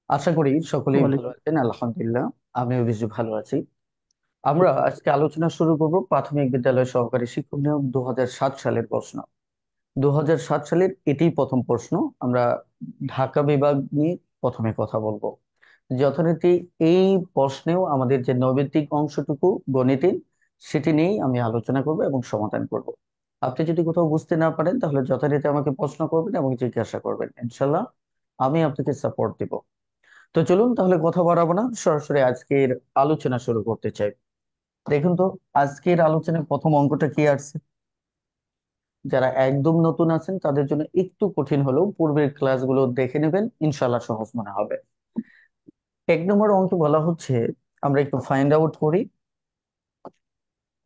আশা করি সকলেই ভালো ওয়ালাইকুম। আছেন। আলহামদুলিল্লাহ, আমিও বেশ ভালো আছি। আমরা আজকে আলোচনা শুরু করব প্রাথমিক বিদ্যালয় সহকারী শিক্ষক নিয়োগ 2007 সালের প্রশ্ন। 2007 সালের এটাই প্রথম প্রশ্ন। আমরা ঢাকা বিভাগ নিয়ে প্রথমে কথা বলবো। যথারীতি এই প্রশ্নেও আমাদের যে নৈবেদিক অংশটুকু গণিতের, সেটি নিয়েই আমি আলোচনা করব এবং সমাধান করব। আপনি যদি কোথাও বুঝতে না পারেন তাহলে যথারীতি আমাকে প্রশ্ন করবেন এবং জিজ্ঞাসা করবেন, ইনশাল্লাহ আমি আপনাকে সাপোর্ট দিব। তো চলুন তাহলে কথা বাড়াবো না, সরাসরি আজকের আলোচনা শুরু করতে চাই। দেখুন তো, আজকের আলোচনায় প্রথম অঙ্কটা কি আসছে। যারা একদম নতুন আছেন তাদের জন্য একটু কঠিন হলেও পূর্বের ক্লাসগুলো দেখে নেবেন, ইনশাল্লাহ সহজ মনে হবে। এক নম্বর অঙ্ক বলা হচ্ছে, আমরা একটু ফাইন্ড আউট করি।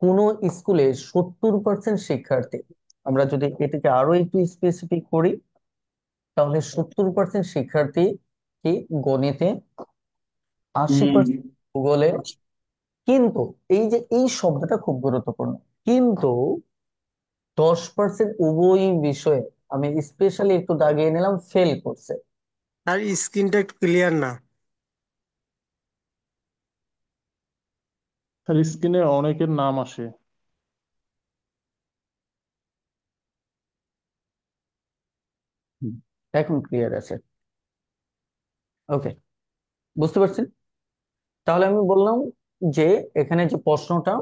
কোন স্কুলে 70% শিক্ষার্থী, আমরা যদি এটাকে আরো একটু স্পেসিফিক করি, তাহলে 70% শিক্ষার্থী কি গণিতে, 80% ভূগোলে, কিন্তু এই যে এই শব্দটা খুব গুরুত্বপূর্ণ, কিন্তু 10% উভয় বিষয়ে, আমি স্পেশালি একটু দাগিয়ে নিলাম, ফেল করছে। আর স্ক্রিনটা একটু ক্লিয়ার না। আর স্ক্রিনে অনেকের নাম আসে। হুম, এখন ক্লিয়ার আছে। ওকে, বুঝতে পারছেন? তাহলে আমি বললাম যে এখানে যে প্রশ্নটা,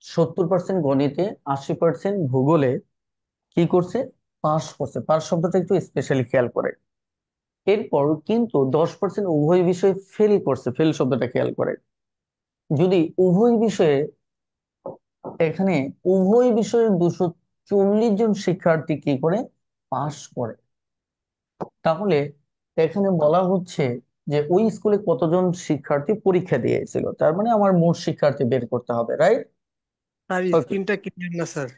70% গণিতে, 80% ভূগোলে কি করছে, পাস করছে। পাস শব্দটা একটু স্পেশালি খেয়াল করে। এরপর কিন্তু 10% উভয় বিষয়ে ফেল করছে, ফেল শব্দটা খেয়াল করে। যদি উভয় বিষয়ে, এখানে উভয় বিষয়ে 240 জন শিক্ষার্থী কি করে, পাশ করে, তাহলে এখানে বলা হচ্ছে যে ওই স্কুলে কতজন শিক্ষার্থী পরীক্ষা দিয়েছিল, তার মানে আমার মোট শিক্ষার্থী বের করতে হবে, রাইট? আর ওকে, স্ক্রিনটা ক্লিয়ার না স্যার।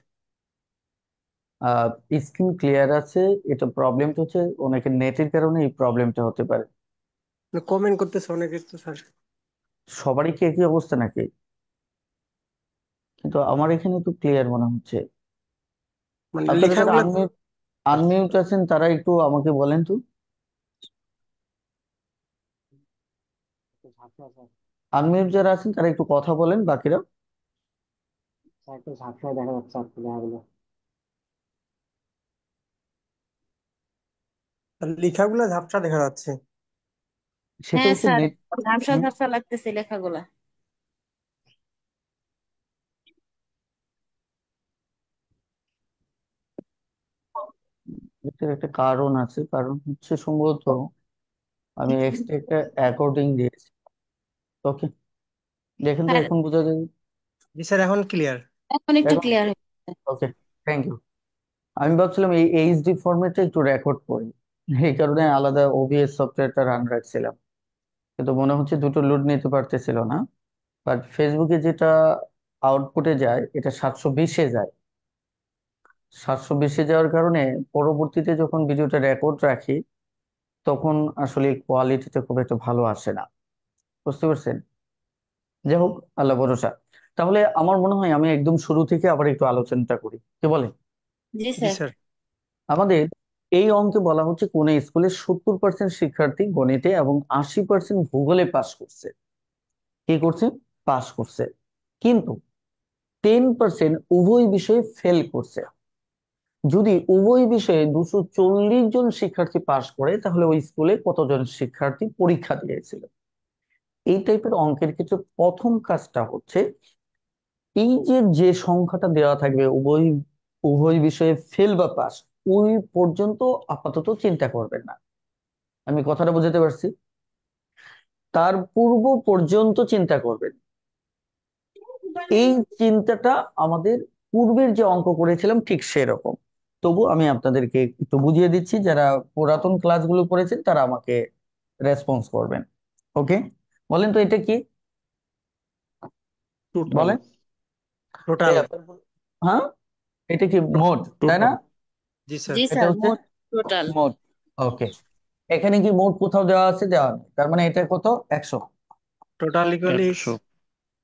স্ক্রিন ক্লিয়ার আছে। এটা প্রবলেমটা হচ্ছে অনেকের নেটের কারণে এই প্রবলেমটা হতে পারে। কমেন্ট করতেছে অনেকে তো স্যার। সবারই কি একই অবস্থা নাকি? কিন্তু আমার এখানে তো ক্লিয়ার মনে হচ্ছে। মানে আপনারা যারা লেখাগুলো আনমিউট আনমিউট আছেন তারা একটু আমাকে বলেন তো। আনমিউট যারা আছেন তারা একটু কথা বলেন, বাকিরা। লেখাগুলো ঝাপসা দেখা যাচ্ছে। সেটা হ্যাঁ হচ্ছে স্যার, নেট। ঝাপসা ঝাপসা লাগতেছে লেখাগুলা। এটার একটা কারণ আছে, কারণ হচ্ছে সম্ভবত আমি এক্সট্রা একটা অ্যাকর্ডিং দিয়েছি। ওকে, দেখেন তো স্যার, এখন বোঝা যায়। জি স্যার, এখন ক্লিয়ার। এখন একটু এখন ক্লিয়ার হয়েছে। ওকে, থ্যাংক ইউ। আমি ভাবছিলাম এই এইচডি ফরম্যাটে একটু রেকর্ড করি, এই কারণে আলাদা ওবিএস সফটওয়্যারটা রান রাখছিলাম। কিন্তু মনে হচ্ছে দুটো লোড নিতে পারতেছিল না। বাট ফেসবুকে যেটা আউটপুটে যায় এটা 720-এ যায়। 720-এ যাওয়ার কারণে পরবর্তীতে যখন ভিডিওটা রেকর্ড রাখি, তখন আসলে কোয়ালিটিটা খুব একটা ভালো আসে না। বুঝতে পারছেন? যাই হোক, আল্লাহ ভরসা। তাহলে আমার মনে হয় আমি একদম শুরু থেকে আবার একটু আলোচনাটা করি, কি বলে? জি জি স্যার। স্যার। আমাদের এই অঙ্কে বলা হচ্ছে কোন স্কুলে 70% শিক্ষার্থী গণিতে এবং 80% ভূগোলে পাশ করছে। কি করছে? পাশ করছে। কিন্তু 10% উভয় বিষয়ে ফেল করছে। যদি উভয় বিষয়ে 240 জন শিক্ষার্থী পাশ করে তাহলে ওই স্কুলে কতজন শিক্ষার্থী পরীক্ষা দিয়েছিল। এই টাইপের অঙ্কের ক্ষেত্রে প্রথম কাজটা হচ্ছে, এই যে যে সংখ্যাটা দেওয়া থাকবে উভয় উভয় বিষয়ে ফেল বা পাস, ওই পর্যন্ত আপাতত চিন্তা করবেন না। আমি কথাটা বুঝাতে পারছি? তার পূর্ব পর্যন্ত চিন্তা করবেন। এই চিন্তাটা আমাদের পূর্বের যে অঙ্ক করেছিলাম ঠিক সেরকম। তবু আমি আপনাদেরকে একটু বুঝিয়ে দিচ্ছি, যারা পুরাতন ক্লাসগুলো করেছেন তারা আমাকে রেসপন্স করবেন। ওকে, বলেন তো এটা কি? টোটাল। বলেন। এই টোটাল। হ্যাঁ, এটা কি মোট, তাই না? টোটাল। জি স্যার। জি এটা স্যার, হচ্ছে মোট টোটাল। মোট। ওকে, এখানে কি মোট কোথাও দেওয়া আছে? দেওয়া নেই, তার মানে এটা কত, 100। Total equally. 100।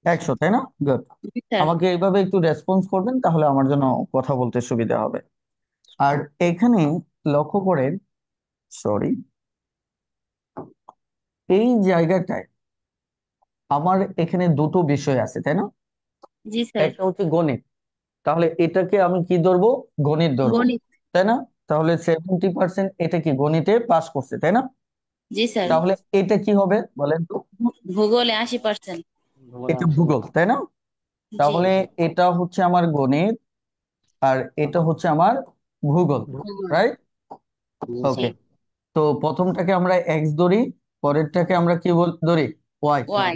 100, তাই না? গুড। জি স্যার। আমাকে এইভাবে একটু রেসপন্স করবেন, তাহলে আমার জন্য কথা বলতে সুবিধা হবে। আর এখানে লক্ষ্য করেন, সরি, এই জায়গাটায় আমার এখানে দুটো বিষয় আছে, তাই না? জি স্যার। একটা হচ্ছে গণিত, তাহলে এটাকে আমি কি ধরবো? গণিত ধরবো, গণিত। তাই না? তাহলে 70% এটা কি গণিতে পাস করছে, তাই না? জি স্যার। তাহলে এটা কি হবে বলেন তো? ভূগোলে 80%। এটা ভূগোল, তাই না? জি। তাহলে এটা হচ্ছে আমার গণিত আর এটা হচ্ছে আমার ভূগোল, ভূগোল। রাইট? জি। ওকে, তো প্রথমটাকে আমরা এক্স ধরি, পরেরটাকে আমরা কি ধরি? ওয়াই। ওয়াই।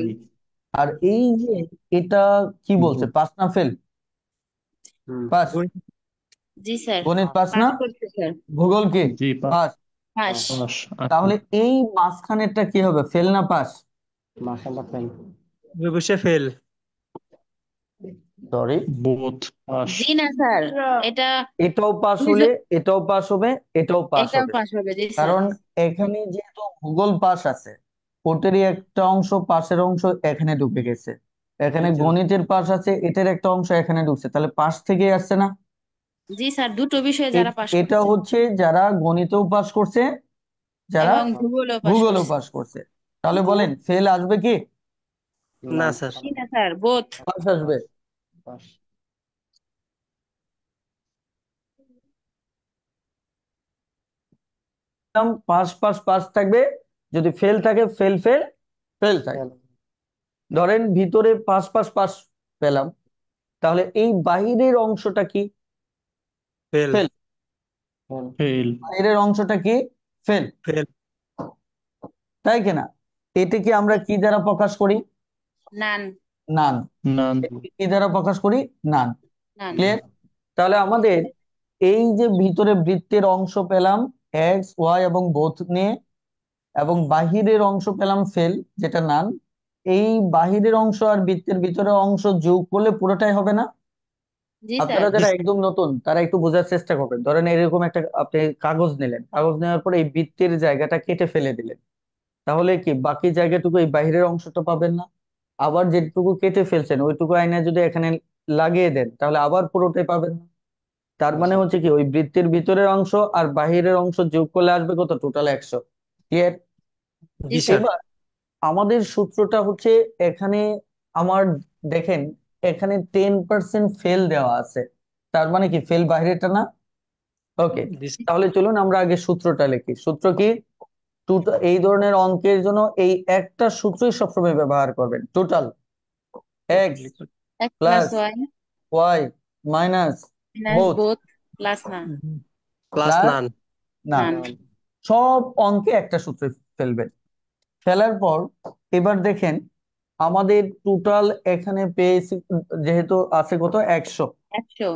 আর এই যে এটা কি বলছে, পাস না ফেল? পাস। জি স্যার। গণিত পাস না, পাস করছে স্যার। ভূগোল কি জি পাস? পাস। পাস। তাহলে এই মাঝখানেরটা কি হবে, ফেল না পাস? বসে ফেল। Sorry, both pass. জি না স্যার, এটা এটাও পাস হলে এটাও পাস হবে, এটাও পাস এটাও হবে। পাস হবে। জি স্যার। কারণ এখানে যেহেতু ভূগোল পাস আছে, ওটারই একটা অংশ, পাশের অংশ এখানে ঢুকে গেছে। এখানে গণিতের পাস আছে, এটার একটা অংশ এখানে ঢুকছে, তাহলে পাস থেকে আসছে না? জি স্যার, দুটো বিষয়ে যারা পাস এটা করছে হচ্ছে যারা গণিতেও পাস করছে, যারা এবং ভূগোলেও পাস ভূগোলও করছে। পাস করছে। তাহলে বলেন ফেল আসবে কি না স্যার। জি না স্যার, বোথ। পাস আসবে? পাস পাস পাস থাকবে, যদি ফেল থাকে ফেল ফেল ফেল থাকে। ধরেন ভিতরে পাস পাস পাস পেলাম, তাহলে এই বাহিরের অংশটা কি? ফেল। ফেল। ফেল। বাইরের অংশটা কি? Fail, fail. তাই কিনা? এটা কি আমরা কি দ্বারা প্রকাশ করি? নান। নান। নান। এটাকে কি দ্বারা প্রকাশ করি? নান। নান। ক্লিয়ার? তাহলে আমাদের এই যে ভিতরে বৃত্তের অংশ পেলাম এক্স ওয়াই এবং বোথ নিয়ে, এবং বাহিরের অংশ পেলাম ফেল, যেটা নান। এই বাহিরের অংশ আর বৃত্তের ভিতরের অংশ যোগ করলে পুরোটাই হবে না? জি স্যার। আপনারা যারা একদম নতুন তারা একটু বোঝার চেষ্টা করবেন। ধরেন এরকম একটা আপনি কাগজ নিলেন, কাগজ নেওয়ার পরে এই বৃত্তের জায়গাটা কেটে ফেলে দিলেন, তাহলে কি বাকি জায়গাটুকু এই বাইরের অংশটা পাবেন না? আবার যেটুকু কেটে ফেলছেন ওইটুকু আয়না যদি এখানে লাগিয়ে দেন তাহলে আবার পুরোটাই পাবেন না। তার মানে হচ্ছে কি ওই বৃত্তের ভিতরের অংশ আর বাহিরের অংশ যোগ করলে আসবে কত? টোটাল 100। ক্লিয়ার? জি স্যার। এবার আমাদের সূত্রটা হচ্ছে এখানে আমার, দেখেন এখানে 10% ফেল দেওয়া আছে, তার মানে কি ফেল বাইরেটা না? ওকে, জি স্যার। তাহলে চলুন আমরা আগে সূত্রটা লিখি। সূত্র কি? এই ধরনের অঙ্কের জন্য এই একটা সূত্রই সবসময় ব্যবহার করবেন, total x x plus plus y y minus minus both both plus না প্লাস প্লাস নান। না। নান। সব অঙ্কে একটা সূত্র ফেলবেন। ফেলার পর এবার দেখেন আমাদের টোটাল এখানে পেয়েছি, যেহেতু আছে কত? 100। 100।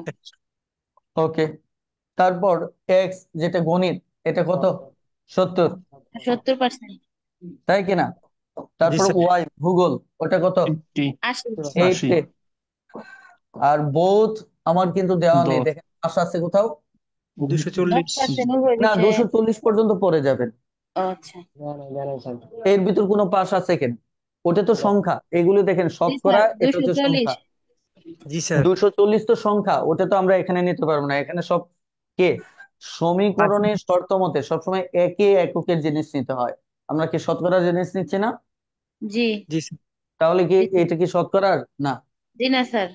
ওকে, তারপর এক্স যেটা গণিত, এটা কত? 70, 70%। তাই কিনা? জি তারপর স্যার। ওয়াই ভূগোল, ওটা কত? 80। 80। 80। 80। আর বোথ আমার কিন্তু দেওয়া নেই, 10। দেখেন পাশ আছে কোথাও? 240। 10% উভয় না, বিষয়ে। 240 পর্যন্ত পড়ে যাবেন। ও আচ্ছা। এর ভিতর কোনো পাশ আছে কেন? ওটা তো সংখ্যা, এগুলো দেখেন জি স্যার, শতকরা, এটা হচ্ছে 240। সংখ্যা। জি স্যার। 240 তো সংখ্যা, ওটা তো আমরা এখানে নিতে পারবো না। এখানে সব কে সমীকরণের শর্ত মতে সবসময় একে এককের জিনিস নিতে হয়। আমরা কি শতকরা জিনিস নিচ্ছি না? জি। জি স্যার। তাহলে কি জি স্যার। এটা কি শতকরার না? জি না স্যার।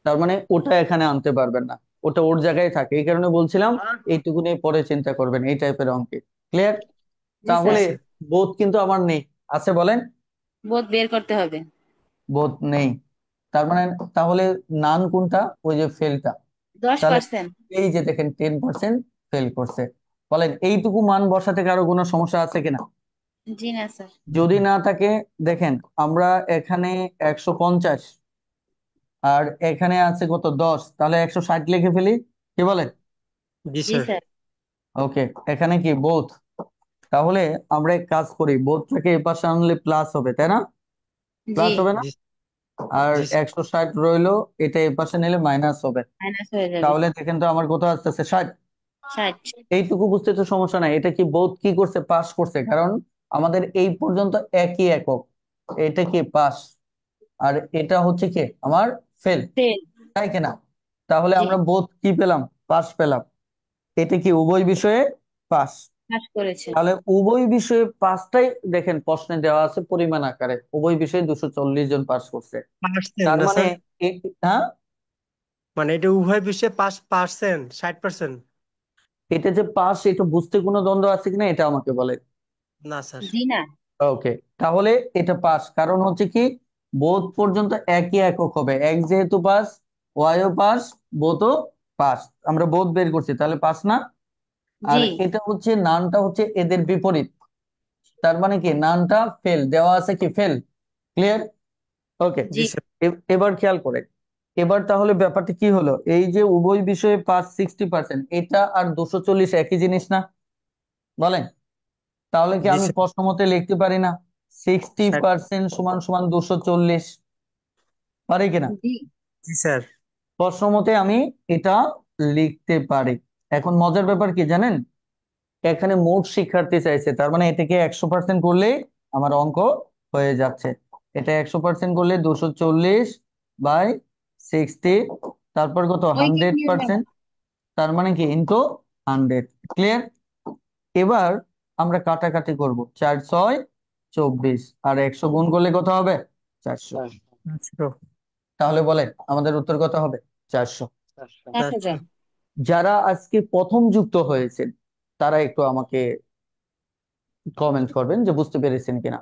তার মানে ওটা এখানে আনতে পারবেন না, ওটা ওর জায়গায় থাকে। এই কারণে বলছিলাম এইটুকু নিয়ে পরে চিন্তা করবেন এই টাইপের অঙ্কে। ক্লিয়ার? জি জি স্যার। তাহলে স্যার। বোধ কিন্তু আমার নেই, আছে বলেন? বোথ বের করতে হবে। বোধ নেই, তার মানে তাহলে নান কোনটা? ওই যে ফেলটা। তাহলে 10%। এই যে দেখেন 10% ফেল করছে। বলেন এইটুকু মান বসাতে কারো কোনো সমস্যা আছে কিনা? জি না স্যার। যদি না থাকে, দেখেন আমরা এখানে 150 আর এখানে আছে কত? 10, তাহলে 160 লিখে ফেলি, কি বলেন? জি জি স্যার। স্যার। ওকে, এখানে কি বোথ? তাহলে আমরা এক কাজ করি, বোথটাকে এ পাশে আনলে প্লাস হবে, তাই না? জি। প্লাস হবে না? জি আর জি স্যার। 160 রইলো, এটা এ পাশে নিলে মাইনাস হবে। মাইনাস হয়ে যাবে। তাহলে দেখেন তো আমার কত আসতেছে? 60। 60। এইটুকু বুঝতে তো সমস্যা নাই। এটা কি বোথ কি করছে? পাস করছে, কারণ আমাদের এই পর্যন্ত একই একক। এটা কি পাস, আর এটা হচ্ছে কি আমার ফেল, ফেল। তাই কিনা? তাহলে জি। আমরা বোথ কি পেলাম? পাস পেলাম। এটা কি উভয় বিষয়ে পাস? পাস করেছেন। তাহলে উভয় বিষয়ে পাঁচটাই দেখেন প্রশ্নে দেওয়া আছে পরিমাণ আকারে, উভয় বিষয়ে 240 জন পাস করছে। পার্সেন্ট তার না মানে স্যার? হ্যাঁ, মানে এটা উভয় বিষয়ে 5%, 60%? এটা যে পাস, এটা বুঝতে কোনো দ্বন্দ্ব আছে কিনা এটা আমাকে বলে। না স্যার। জি না। ওকে, তাহলে এটা পাস, কারণ হচ্ছে কি বোধ পর্যন্ত একই একক হবে, এক যেহেতু পাস, ওয়াইও পাস, বোধও পাস, আমরা বোধ বের করছি, তাহলে পাস না। আর জি এটা হচ্ছে নানটা হচ্ছে এদের বিপরীত, তার মানে কি নানটা ফেল দেওয়া আছে, কি ফেল। ক্লিয়ার? ওকে, জি। জি স্যার। এবার খেয়াল করে, এবার তাহলে ব্যাপারটা কি হলো, এই যে উভয় বিষয়ে পাস 60%, এটা আর 240 একই জিনিস না, বলেন? তাহলে কি জি আমি স্যার। প্রশ্ন মতে লিখতে পারি না 60% সমান সমান 240, পারি কিনা? জি জি স্যার। প্রশ্ন মতে আমি এটা লিখতে পারি। এখন মজার ব্যাপার কি জানেন, এখানে মোট শিক্ষার্থী চাইছে, তার মানে এটাকে 100% করলে আমার অঙ্ক হয়ে যাচ্ছে। এটা 100% করলে 240/60, তারপর কত ওই কি হান্ড্রেড নিয়ে যাবো? পার্সেন্ট তার মানে কি ইন্টু 100। ক্লিয়ার? এবার আমরা কাটাকাটি করব, 4 6 24, আর 100 গুণ করলে কত হবে? 400। আচ্ছা। তাহলে বলেন আমাদের উত্তর কত হবে? 400। 400। 10,000। যারা আজকে প্রথম যুক্ত হয়েছেন তারা একটু আমাকে কমেন্ট করবেন যে বুঝতে পেরেছেন কিনা।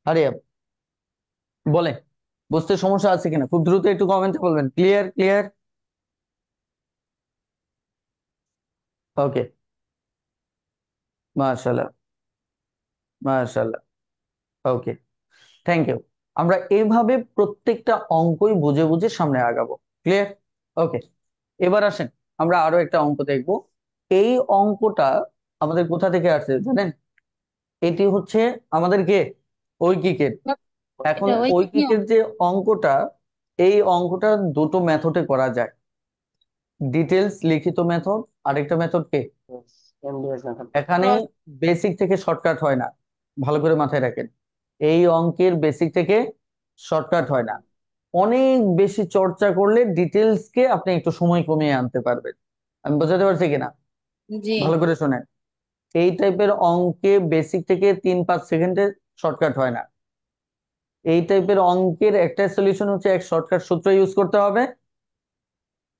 আরে বলেন, বুঝতে সমস্যা আছে কিনা, খুব দ্রুত একটু কমেন্টে বলবেন ক্লিয়ার ক্লিয়ার। ওকে, মাশাআল্লাহ মাশাআল্লাহ। ওকে, থ্যাংক ইউ। আমরা এইভাবে প্রত্যেকটা অঙ্কই বুঝে বুঝে সামনে আগাবো। ক্লিয়ার? ওকে, এবার আসেন আমরা আরো একটা অঙ্ক দেখব। এই অঙ্কটা আমাদের কোথা থেকে আসছে জানেন? এটি হচ্ছে আমাদের কে ঐকিকের। এখন এটা ওই কি নিয়ম? ঐকিকের যে অঙ্কটা, এই অঙ্কটা দুটো মেথডে করা যায়, ডিটেলস লিখিত মেথড, আরেকটা মেথড কে এখানে ক্রস। বেসিক থেকে শর্টকাট হয় না, ভালো করে মাথায় রাখেন। এই অঙ্কের বেসিক থেকে শর্টকাট হয় না, অনেক বেশি চর্চা করলে ডিটেলস কে আপনি একটু সময় কমিয়ে আনতে পারবেন। আমি বোঝাতে পারছি কিনা? জি ভালো করে শোনেন, এই টাইপের অঙ্কে বেসিক থেকে 3 5 সেকেন্ডে শর্টকাট হয় না। এই টাইপের অঙ্কের একটা সলিউশন হচ্ছে এক শর্টকাট সূত্র ইউজ করতে হবে,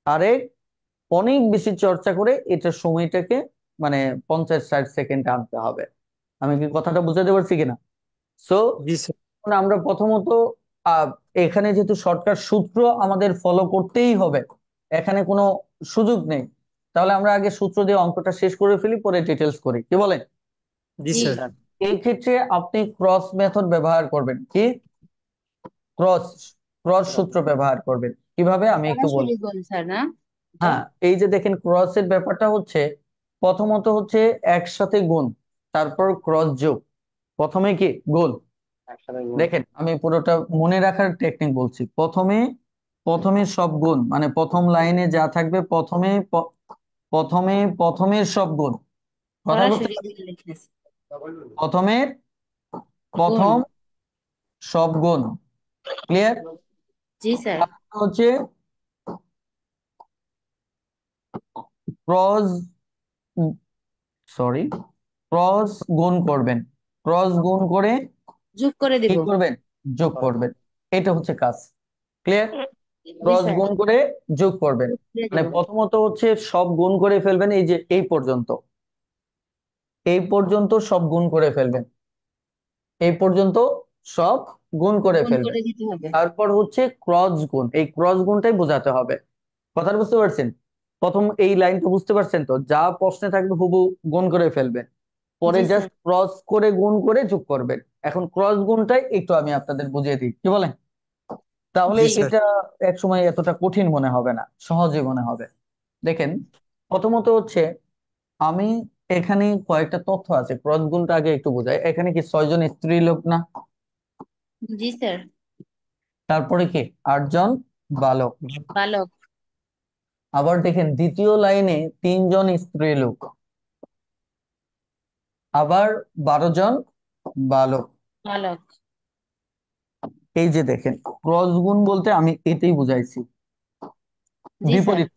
আরেক অনেক বেশি চর্চা করে এটা সময়টাকে মানে 50 60 সেকেন্ডে আনতে হবে। আমি কি কথাটা বুঝাতে পারছি কিনা? সো জি স্যার। আমরা প্রথমত আহ, এখানে যেহেতু শর্টকাট সূত্র আমাদের ফলো করতেই হবে, এখানে কোনো সুযোগ নেই, তাহলে আমরা আগে সূত্র দিয়ে অঙ্কটা শেষ করে ফেলি, পরে ডিটেলস করি, কি বলেন? জি জি। স্যার। এই ক্ষেত্রে আপনি ক্রস মেথড ব্যবহার করবেন, কি ক্রস ক্রস সূত্র ব্যবহার করবেন, কিভাবে আমি একটু বলি। সরাসরি গুণ স্যার না? এটা হ্যাঁ, এই যে দেখেন ক্রসের ব্যাপারটা হচ্ছে, প্রথমত হচ্ছে একসাথে গুণ, তারপর ক্রস যোগ, প্রথমে কি গুণ। দেখেন আমি পুরোটা মনে রাখার টেকনিক বলছি, প্রথমে প্রথমে সব গুণ, মানে প্রথম লাইনে যা থাকবে প্রথমে প্রথমে প্রথমের সব গুণ, কথা বুঝতে সরাসরি পারছেন? গুণ লিখেছি। প্রথমের গুণ। প্রথম সব গুণ। ক্লিয়ার? জি স্যার। হচ্ছে ক্রস, সরি, ক্রস গুণ করবেন, ক্রস গুণ করে যোগ করে কি দেব। করবেন? যোগ করবেন। এটা হচ্ছে কাজ। ক্লিয়ার? জি ক্রস স্যার। গুণ করে যোগ করবেন, যোগ করে মানে দেব। প্রথমত হচ্ছে সব গুণ করে ফেলবেন, এই যে এই পর্যন্ত, এই পর্যন্ত সব গুণ করে ফেলবেন, এই পর্যন্ত সব গুণ করে গুণ ফেলবেন। করে দিতে হবে। তারপর হচ্ছে ক্রস গুণ, এই ক্রস গুণটাই বোঝাতে হবে। কথা বুঝতে পারছেন? প্রথম এই লাইনটা বুঝতে পারছেন তো, যা প্রশ্নে থাকবে হুবহু গুণ করে ফেলবেন, পরে জি স্যার। জাস্ট ক্রস করে গুণ করে যোগ করবেন। এখন ক্রস গুণটাই একটু আমি আপনাদের বুঝিয়ে দিই, কি বলেন? তাহলে জি জি। স্যার। এটা এক সময় এতটা কঠিন মনে হবে না, সহজে মনে হবে। দেখেন প্রথমত হচ্ছে আমি এখানে কয়েকটা তথ্য আছে, ক্রস গুণটা আগে একটু বোঝাই। এখানে কি 6 জন স্ত্রী লোক না? জি স্যার। তারপরে কি 8 জন বালক। বালক। আবার দেখেন দ্বিতীয় লাইনে 3 জন স্ত্রী লোক, আবার 12 জন বালক। বালক। এই যে দেখেন ক্রস গুণ বলতে আমি এটাই বুঝাইছি, জি স্যার। বিপরীত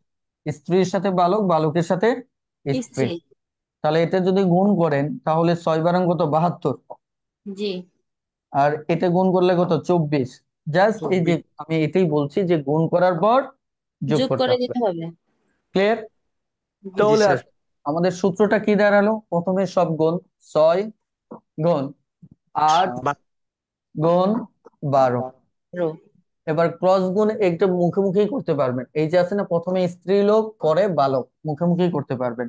স্ত্রীর সাথে বালক, বালকের সাথে স্ত্রী। স্ত্রী। তাহলে এটা যদি গুণ করেন তাহলে 6 বারং কত, 72। জি। আর এটা গুণ করলে কত, 24। জাস্ট এই যে 24। আমি এটাই বলছি যে গুণ করার পর যোগ যোগ করতে করে হবে। দিতে হবে। ক্লিয়ার? জি তাহলে স্যার। আমাদের সূত্রটা কি দাঁড়ালো? প্রথমে সব গুণ, 6 গুণ 8 বা- গুণ 12। রো। এবার ক্রস গুণ একটু মুখে মুখেই করতে পারবেন, এই যে আছে না, প্রথমে স্ত্রী লোক পরে বালক, মুখে মুখেই করতে পারবেন।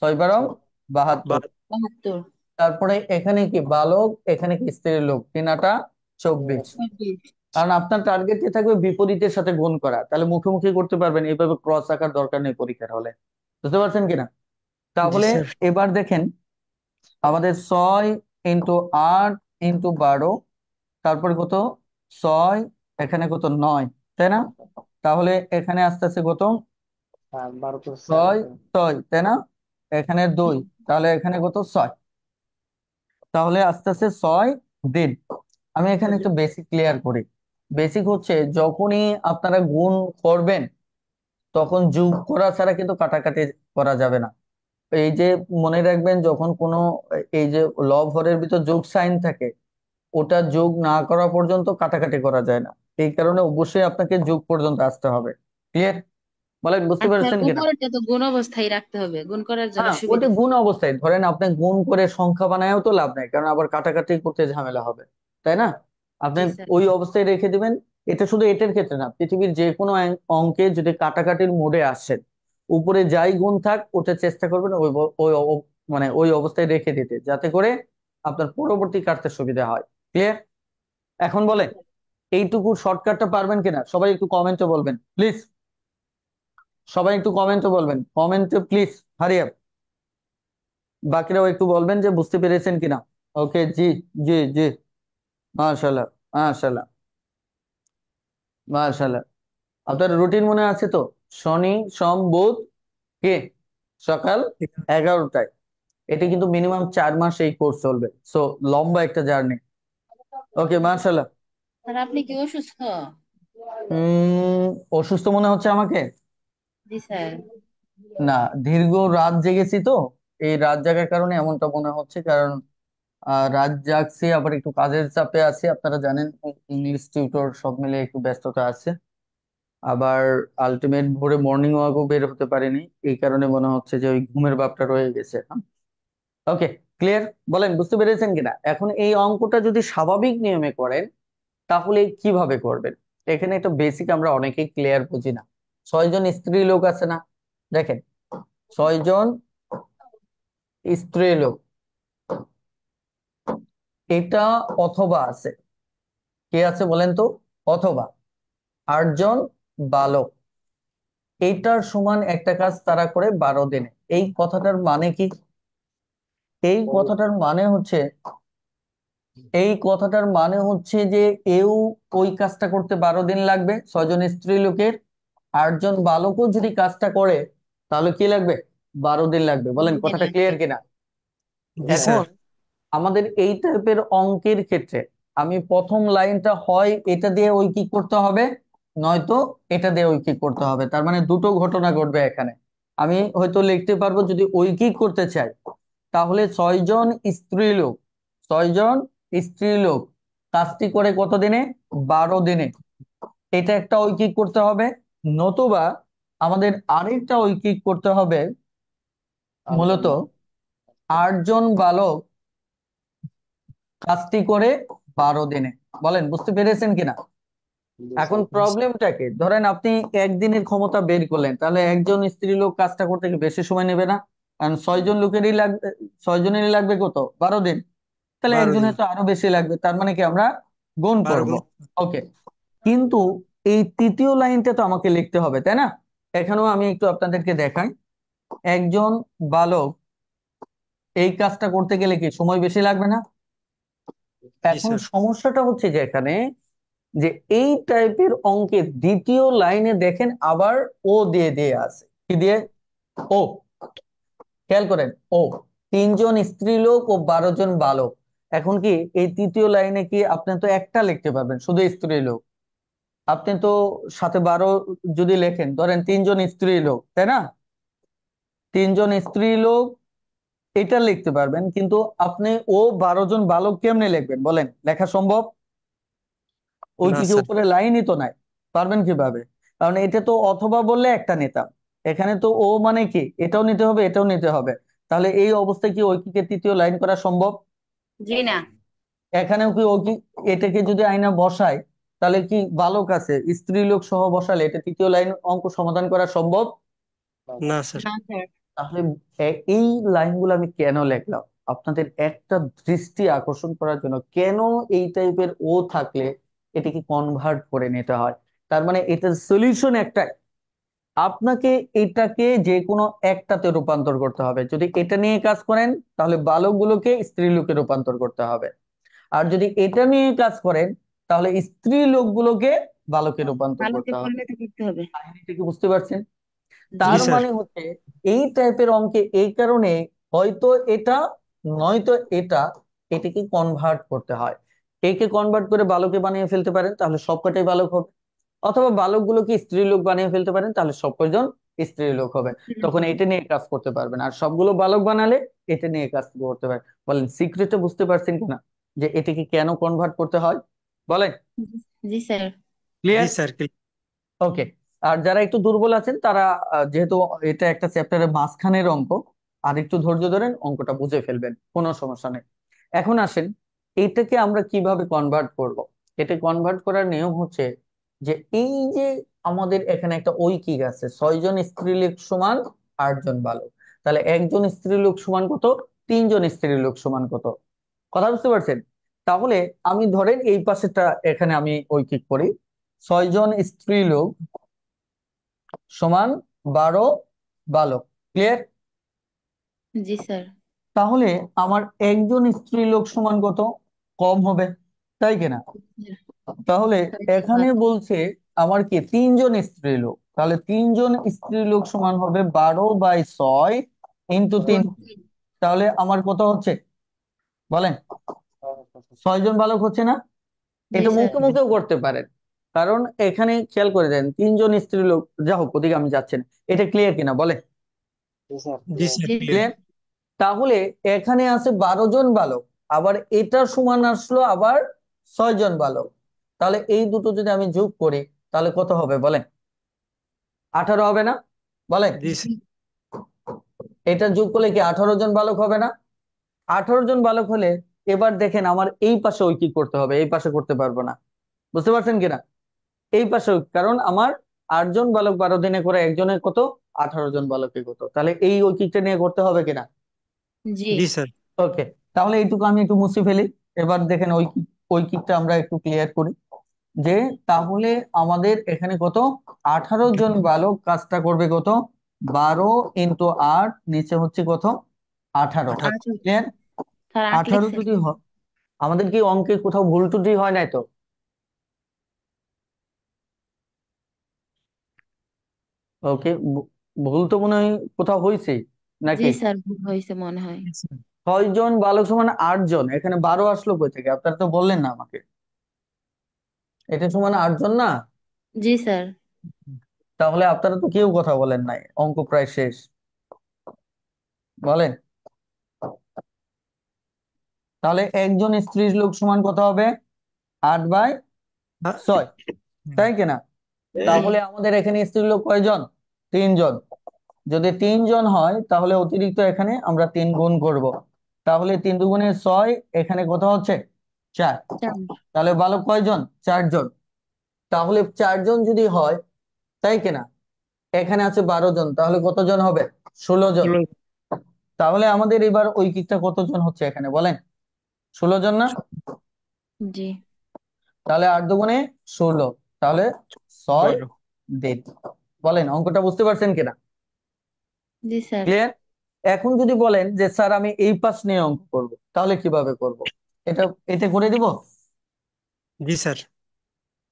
6 বারং 72। বা- 72। তারপরে এখানে কি বালক, এখানে কি স্ত্রী লোক, 3 8 24। 26। কারণ আপনার টার্গেট কি থাকবে, বিপরীতের সাথে গুণ করা, তাহলে মুখে মুখে করতে পারবেন, এইভাবে ক্রস আঁকার দরকার নেই পরীক্ষার হলে। বুঝতে পারছেন কিনা? জি তাহলে স্যার। এবার দেখেন, আমাদের 6 × 8 × 12, তারপর কত, 6, এখানে কত, 9, তাই না? তাহলে এখানে আস্তে আস্তে কত, 6 6, তাই না? এখানে 2, তাহলে এখানে কত, 6। তাহলে আস্তে আস্তে 6 দিন। আমি এখানে একটু বেসিক ক্লিয়ার করি। বেসিক হচ্ছে, যখনই আপনারা গুণ করবেন তখন যোগ করা ছাড়া কিন্তু কাটাকাটি করা যাবে না। এই যে মনে রাখবেন, যখন কোনো এই যে লব হরের ভিতর যোগ সাইন থাকে, ওটা যোগ না করা পর্যন্ত কাটাকাটি করা যায় না। এই কারণে অবশ্যই আপনাকে যোগ পর্যন্ত আসতে হবে। ক্লিয়ার? বলেন, বুঝতে আচ্ছা, পেরেছেন কিনা? উপরেরটা তো গুণ অবস্থায় রাখতে হবে গুণ করার জন্য হ্যাঁ, ওটা সুবিধা। গুণ অবস্থায় ধরেন, আপনি গুণ করে সংখ্যা বানায়ও তো লাভ নাই, কারণ আবার কাটাকাটি করতে ঝামেলা হবে, তাই না? আপনি জি স্যার। ওই অবস্থায় রেখে দিবেন। এটা শুধু এটার ক্ষেত্রে না, পৃথিবীর যে কোনো অঙ্কে যদি কাটাকাটির মোডে আসেন, উপরে যাই গুণ থাক ওটা চেষ্টা করবেন ওই মানে ওই অবস্থায় রেখে দিতে, যাতে করে আপনার পরবর্তী কাটতে সুবিধা হয়। ক্লিয়ার? এখন জি বলেন, স্যার। এইটুকু শর্টকাটটা পারবেন কিনা? সবাই একটু কমেন্টে বলবেন প্লিজ। সবাই একটু কমেন্টে বলবেন, কমেন্টে প্লিজ, হারি আপ। বাকিরাও একটু বলবেন যে বুঝতে পেরেছেন কিনা। ওকে, জি জি জি, মাশাল্লাহ মাশাল্লাহ মাশাল্লাহ। আপনার রুটিন মনে আছে তো? শনি সোম বুধ কে সকাল 11টায়। এটা কিন্তু মিনিমাম 4 মাস এই কোর্স চলবে, সো লম্বা একটা জার্নি। ওকে, মাশাল্লাহ। স্যার, আপনি কি অসুস্থ? উম অসুস্থ মনে হচ্ছে আমাকে? জি স্যার। না, দীর্ঘ রাত জেগেছি তো, এই রাত জাগার কারণে এমনটা মনে হচ্ছে। কারণ রাত জাগছি, আবার একটু কাজের চাপে আছি, আপনারা জানেন, ইংলিশ টিউটর সব মিলে একটু ব্যস্ততা আছে। আবার আলটিমেট ভোরে মর্নিং ওয়াকও বের হতে পারিনি, এই কারণে মনে হচ্ছে যে ওই ঘুমের ভাবটা রয়ে গেছে। ওকে, ক্লিয়ার? বলেন, বুঝতে পেরেছেন কিনা? এখন এই অঙ্কটা যদি স্বাভাবিক নিয়মে করেন তাহলে কিভাবে করবেন? এখানে একটা বেসিক আমরা অনেকেই ক্লিয়ার বুঝি না। 6 জন স্ত্রী লোক আছে না? দেখেন, 6 জন স্ত্রী লোক, এটা অথবা আছে, কে আছে বলেন তো? অথবা 8 জন বালক, এইটার সমান একটা কাজ তারা করে 12 দিনে। এই কথাটার মানে কি? এই কথাটার মানে হচ্ছে, এই কথাটার মানে হচ্ছে যে এও ওই কাজটা করতে 12 দিন লাগবে 6 জন স্ত্রী লোকের, 8 জন বালকও যদি কাজটা করে তাহলে কি লাগবে, 12 দিন লাগবে। বলেন, দুদিন কথাটা লাগবে। ক্লিয়ার কিনা? জি এখন স্যার। আমাদের এই টাইপের অঙ্কের ক্ষেত্রে আমি প্রথম লাইনটা হয় এটা দিয়ে ঐকিক করতে হবে, নয়তো এটা দিয়ে ঐকিক করতে হবে। তার মানে দুটো ঘটনা ঘটবে এখানে। আমি হয়তো লিখতে পারবো, যদি ঐকিক করতে চাই তাহলে 6 জন স্ত্রী লোক, 6 জন স্ত্রী লোক কাজটি করে কত দিনে, 12 দিনে। এটা একটা ঐকিক করতে হবে। নতুবা আমাদের আরেকটা ঐকিক করতে হবে, মূলত 8 জন বালক কাজটি করে 12 দিনে। বলেন, বুঝতে পেরেছেন কিনা? এখন প্রবলেমটা কি, ধরেন আপনি একদিনের ক্ষমতা বের করলেন, তাহলে একজন স্ত্রী লোক কাজটা করতে কি বেশি সময় নেবে না? কারণ 6 জন লোকেরই লাগবে, 6 জনেরই লাগবে কত, 12 দিন। তাহলে 12 দিন। একজনের তো আরো বেশি লাগবে, তার মানে কি আমরা গুণ 12 করব। গুণ। ওকে, কিন্তু এই তৃতীয় লাইনটা তো আমাকে লিখতে হবে, তাই না? এখানেও আমি একটু আপনাদেরকে দেখাই। একজন বালক এই কাজটা করতে গেলে কি সময় বেশি লাগবে না? জি এখন স্যার। সমস্যাটা হচ্ছে যে এখানে, যে এই টাইপের অঙ্কের দ্বিতীয় লাইনে দেখেন আবার ও দিয়ে দিয়ে আছে, কি দিয়ে? ও, খেয়াল করেন, ও 3 জন স্ত্রী লোক ও 12 জন বালক। এখন কি এই তৃতীয় লাইনে কি আপনি তো একটা লিখতে পারবেন শুধু স্ত্রী লোক, আপনি তো সাথে 12 যদি লেখেন, ধরেন 3 জন স্ত্রী লোক, তাই না? 3 জন স্ত্রী লোক এটা লিখতে পারবেন, কিন্তু আপনি ও 12 জন বালক কেমনে লিখবেন বলেন? লেখা সম্ভব? ওই না কি স্যার। উপরে লাইনই তো নাই, পারবেন কিভাবে? কারণ এটা তো অথবা বললে একটা নিতাম, এখানে তো ও মানে কি এটাও নিতে হবে এটাও নিতে হবে। তাহলে এই অবস্থায় কি ঐকিকের তৃতীয় লাইন করা সম্ভব? জি না। এখানেও কি ঐকিক, এটাকে যদি আয়না বসাই তাহলে কি বালক আছে স্ত্রী লোক সহ বসালে এটা তৃতীয় লাইন অঙ্ক সমাধান করা সম্ভব? না স্যার। না স্যার। তাহলে এই লাইনগুলো আমি কেন লিখলাম আপনাদের একটা দৃষ্টি আকর্ষণ করার জন্য, কেন এই টাইপের ও থাকলে এটাকে কনভার্ট করে নিতে হয়। তার মানে এটার সলিউশন একটাই, আপনাকে এটাকে যে কোনো একটাতে রূপান্তর করতে হবে। যদি এটা নিয়ে কাজ করেন তাহলে বালকগুলোকে স্ত্রীলোকে রূপান্তর করতে হবে, আর যদি এটা নিয়ে কাজ করেন তাহলে স্ত্রী লোকগুলোকে বালকে রূপান্তর ভালোকে করতে হবে। পরিণত করতে হবে। কাহিনীটা কি বুঝতে পারছেন? জি। জি তার স্যার। মানে হচ্ছে এই টাইপের অঙ্কে এই কারণে হয়তো এটা নয়তো এটা, এটাকে কনভার্ট করতে হয়। একে কনভার্ট করে বালকে বানিয়ে ফেলতে পারেন তাহলে সবকটাই বালক হবে, অথবা বালকগুলোকে স্ত্রীলোক বানিয়ে ফেলতে পারেন তাহলে সব কয়জন স্ত্রীলোক হবে। তখন এটা নিয়ে কাজ করতে পারবেন, আর সবগুলো বালক বানালে এটা নিয়ে কাজ করতে পারবেন। বলেন সিক্রেটটা বুঝতে পারছেন কিনা, যে এটাকে কেন কনভার্ট করতে হয়? বলেন। জি স্যার। জি ক্লিয়ার? স্যার। ওকে। আর যারা একটু দুর্বল আছেন তারা যেহেতু এটা একটা চ্যাপ্টারের মাঝখানের অঙ্ক, আর একটু ধৈর্য ধরেন অঙ্কটা বুঝে ফেলবেন, কোনো সমস্যা নেই। এখন আসেন এটাকে আমরা কিভাবে কনভার্ট করব। এটা কনভার্ট করার নিয়ম হচ্ছে যে এই যে আমাদের এখানে একটা ঐকিক আছে 6 জন স্ত্রীলোক সমান 8 জন বালক, তাহলে একজন স্ত্রীলোক সমান কত, 3 জন স্ত্রীলোক সমান কত, কথা বুঝতে পারছেন? তাহলে আমি ধরেন এই পাশেটা এখানে আমি ঐকিক করি, 6 জন স্ত্রীলোক সমান 12 বালক। ক্লিয়ার? জি স্যার। তাহলে আমার একজন স্ত্রীলোক সমান কত, কম হবে, তাই কিনা? তাহলে এখানে বলছে আমার কি 3 জন স্ত্রীলোক, তাহলে 3 জন স্ত্রীলোক সমান হবে 12/6 × 3। তাহলে আমার কত হচ্ছে বলেন? 6 জন বালক হচ্ছে না? জি এটা স্যার। মুখে মুখেও করতে পারেন, কারণ এখানে খেয়াল করে দেন 3 জন স্ত্রীলোক, যা হোক ওদিকে আমি যাচ্ছি না। এটা ক্লিয়ার কিনা বলেন? জি স্যার। জি ক্লিয়ার। ক্লিয়ার? তাহলে এখানে আছে 12 জন বালক, আবার এটা সমান আসলো আবার 6 জন বালক, তাহলে এই দুটো যদি আমি যোগ করি তাহলে কত হবে বলেন? 18 হবে না? বলেন। জি স্যার। এটা যোগ করলে কি 18 জন বালক হবে না? 18 জন বালক হলে এবার দেখেন আমার এই পাশে ঐকিক করতে হবে, এই পাশে করতে পারবো না, বুঝতে পারছেন কিনা? এই পাশে কারণ আমার 8 জন বালক 12 দিনে করে একজনের কত, 18 জন বালকের কত, তাহলে এই ঐকিকটা নিয়ে করতে হবে কিনা? জি। জি স্যার। ওকে। তাহলে এইটুকু আমি একটু মুছে ফেলি। এবার দেখেন ওই ঐকিকটা আমরা একটু ক্লিয়ার করি, যে তাহলে আমাদের এখানে কত, 18 জন বালক কাজটা করবে কত, 12 × 8, নিচে হচ্ছে কত, 18। 18। আট। ক্লিয়ার? স্যার 8 18 লিখছেন। যদি হয়, আমাদের কি অঙ্কে কোথাও ভুল ত্রুটি হয় নাই তো? ওকে। ভুল তো মনে হয় কোথাও হয়েছে জি নাকি? স্যার, ভুল হয়েছে মনে হয়। জি স্যার। 6 জন বালক সমান 8 জন, এখানে 12 আসলো কই থেকে? আপনারা তো বললেন না আমাকে, এটা সমান 8 জন না? জি স্যার। তাহলে আপনারা তো কেউ কথা বলেন নাই, অঙ্ক প্রায় শেষ। বলেন। তাহলে একজন স্ত্রীর লোক সমান কত হবে, 8/6, তাই কিনা? জি। তাহলে আমাদের এখানে স্ত্রীর লোক কয়জন, 3 জন। যদি 3 জন হয় তাহলে অতিরিক্ত এখানে আমরা 3 গুণ করব, তাহলে 3 × 2 = 6, এখানে কত হচ্ছে, 4। 4। তাহলে বালক কয়জন, 4 জন। তাহলে 4 জন যদি হয়, তাই কিনা? এখানে আছে 12 জন, তাহলে কতজন হবে, 16 জন। 16। তাহলে আমাদের এবার ঐকিকটা কতজন হচ্ছে এখানে বলেন, 16 জন না? জি। তাহলে 8 × 2 = 16, তাহলে 6 12। দিন। বলেন অঙ্কটা বুঝতে পারছেন কিনা? জি স্যার। ক্লিয়ার? এখন যদি বলেন যে স্যার আমি এই পাশ নিয়ে অঙ্ক করব, তাহলে কিভাবে করব? এটা এতে করে দিব। জি স্যার।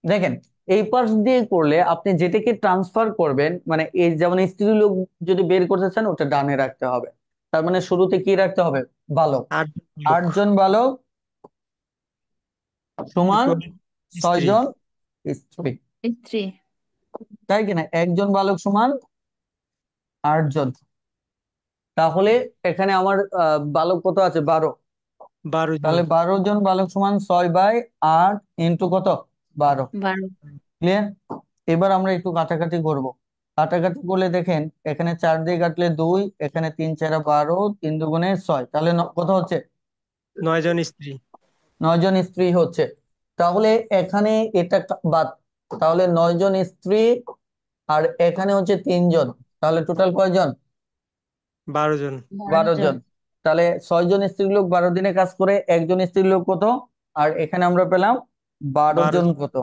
দেখেন এই পাশ দিয়ে করলে আপনি যেটাকে ট্রান্সফার করবেন, মানে এই যেমন স্ত্রীলোক যদি বের করতে চান ওটা ডানে রাখতে হবে, তার মানে শুরুতে কি রাখতে হবে, বালক। 8 লোক 8 জন বালক সমান ইকুয়াল ছয় স্ত্রী। জন স্ত্রী। স্ত্রী। তাই কিনা? একজন বালক সমান 8 জন। তাহলে এখানে আমার বালক কত আছে? 12। 12 জন। তাহলে 12 জন বালক সমান 6/8 ইন্টু কত? 12। 12। ক্লিয়ার? এবার আমরা একটু কাটাকাটি করব। কাটাকাটি করলে দেখেন, এখানে 4 দিয়ে কাটলে 2, এখানে 3 4 12, 3 দুগুণে 6, তাহলে কত হচ্ছে? 9 জন স্ত্রী। 9 জন স্ত্রী হচ্ছে। তাহলে এখানে এটা বাদ। তাহলে 9 জন স্ত্রী, আর এখানে হচ্ছে 3 জন, তাহলে টোটাল কয়জন? 12 জন। 12 12 জন। জন। তাহলে 6 জন স্ত্রী লোক 12 দিনে কাজ করে, একজন স্ত্রী লোক কত? আর এখানে আমরা পেলাম 12 12 জন জন। কত?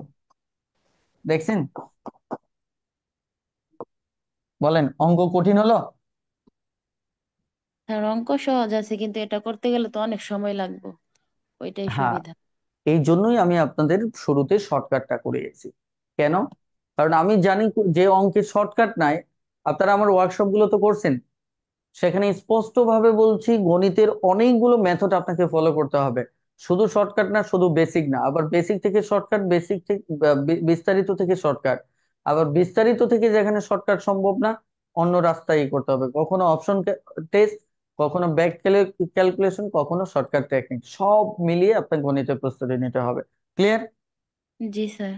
দেখছেন? বলেন, অঙ্ক কঠিন হলো? স্যার অঙ্ক সহজ আছে, কিন্তু এটা করতে গেলে তো অনেক সময় লাগবে, ওইটাই হ্যাঁ, সুবিধা। এই জন্যই আমি আপনাদের শুরুতে শর্টকাটটা করিয়েছি। কেন? কারণ আমি জানি যে অঙ্কের শর্টকাট নাই। আপনারা আমার ওয়ার্কশপ গুলো তো করছেন, সেখানে স্পষ্ট ভাবে বলছি গণিতের অনেকগুলো মেথড আপনাকে ফলো করতে হবে। শুধু শর্টকাট না, শুধু বেসিক না, আবার বেসিক থেকে শর্টকাট, বেসিক থেকে বিস্তারিত থেকে শর্টকাট, আবার বিস্তারিত থেকে যেখানে শর্টকাট সম্ভব না, অন্য রাস্তায় করতে হবে। কখনো অপশন টেস্ট, কখনো ব্যাক ক্যালকুলেশন, কখনো শর্টকাট টেকনিক, সব মিলিয়ে আপনার গণিতের প্রস্তুতি নিতে হবে। ক্লিয়ার? জি স্যার।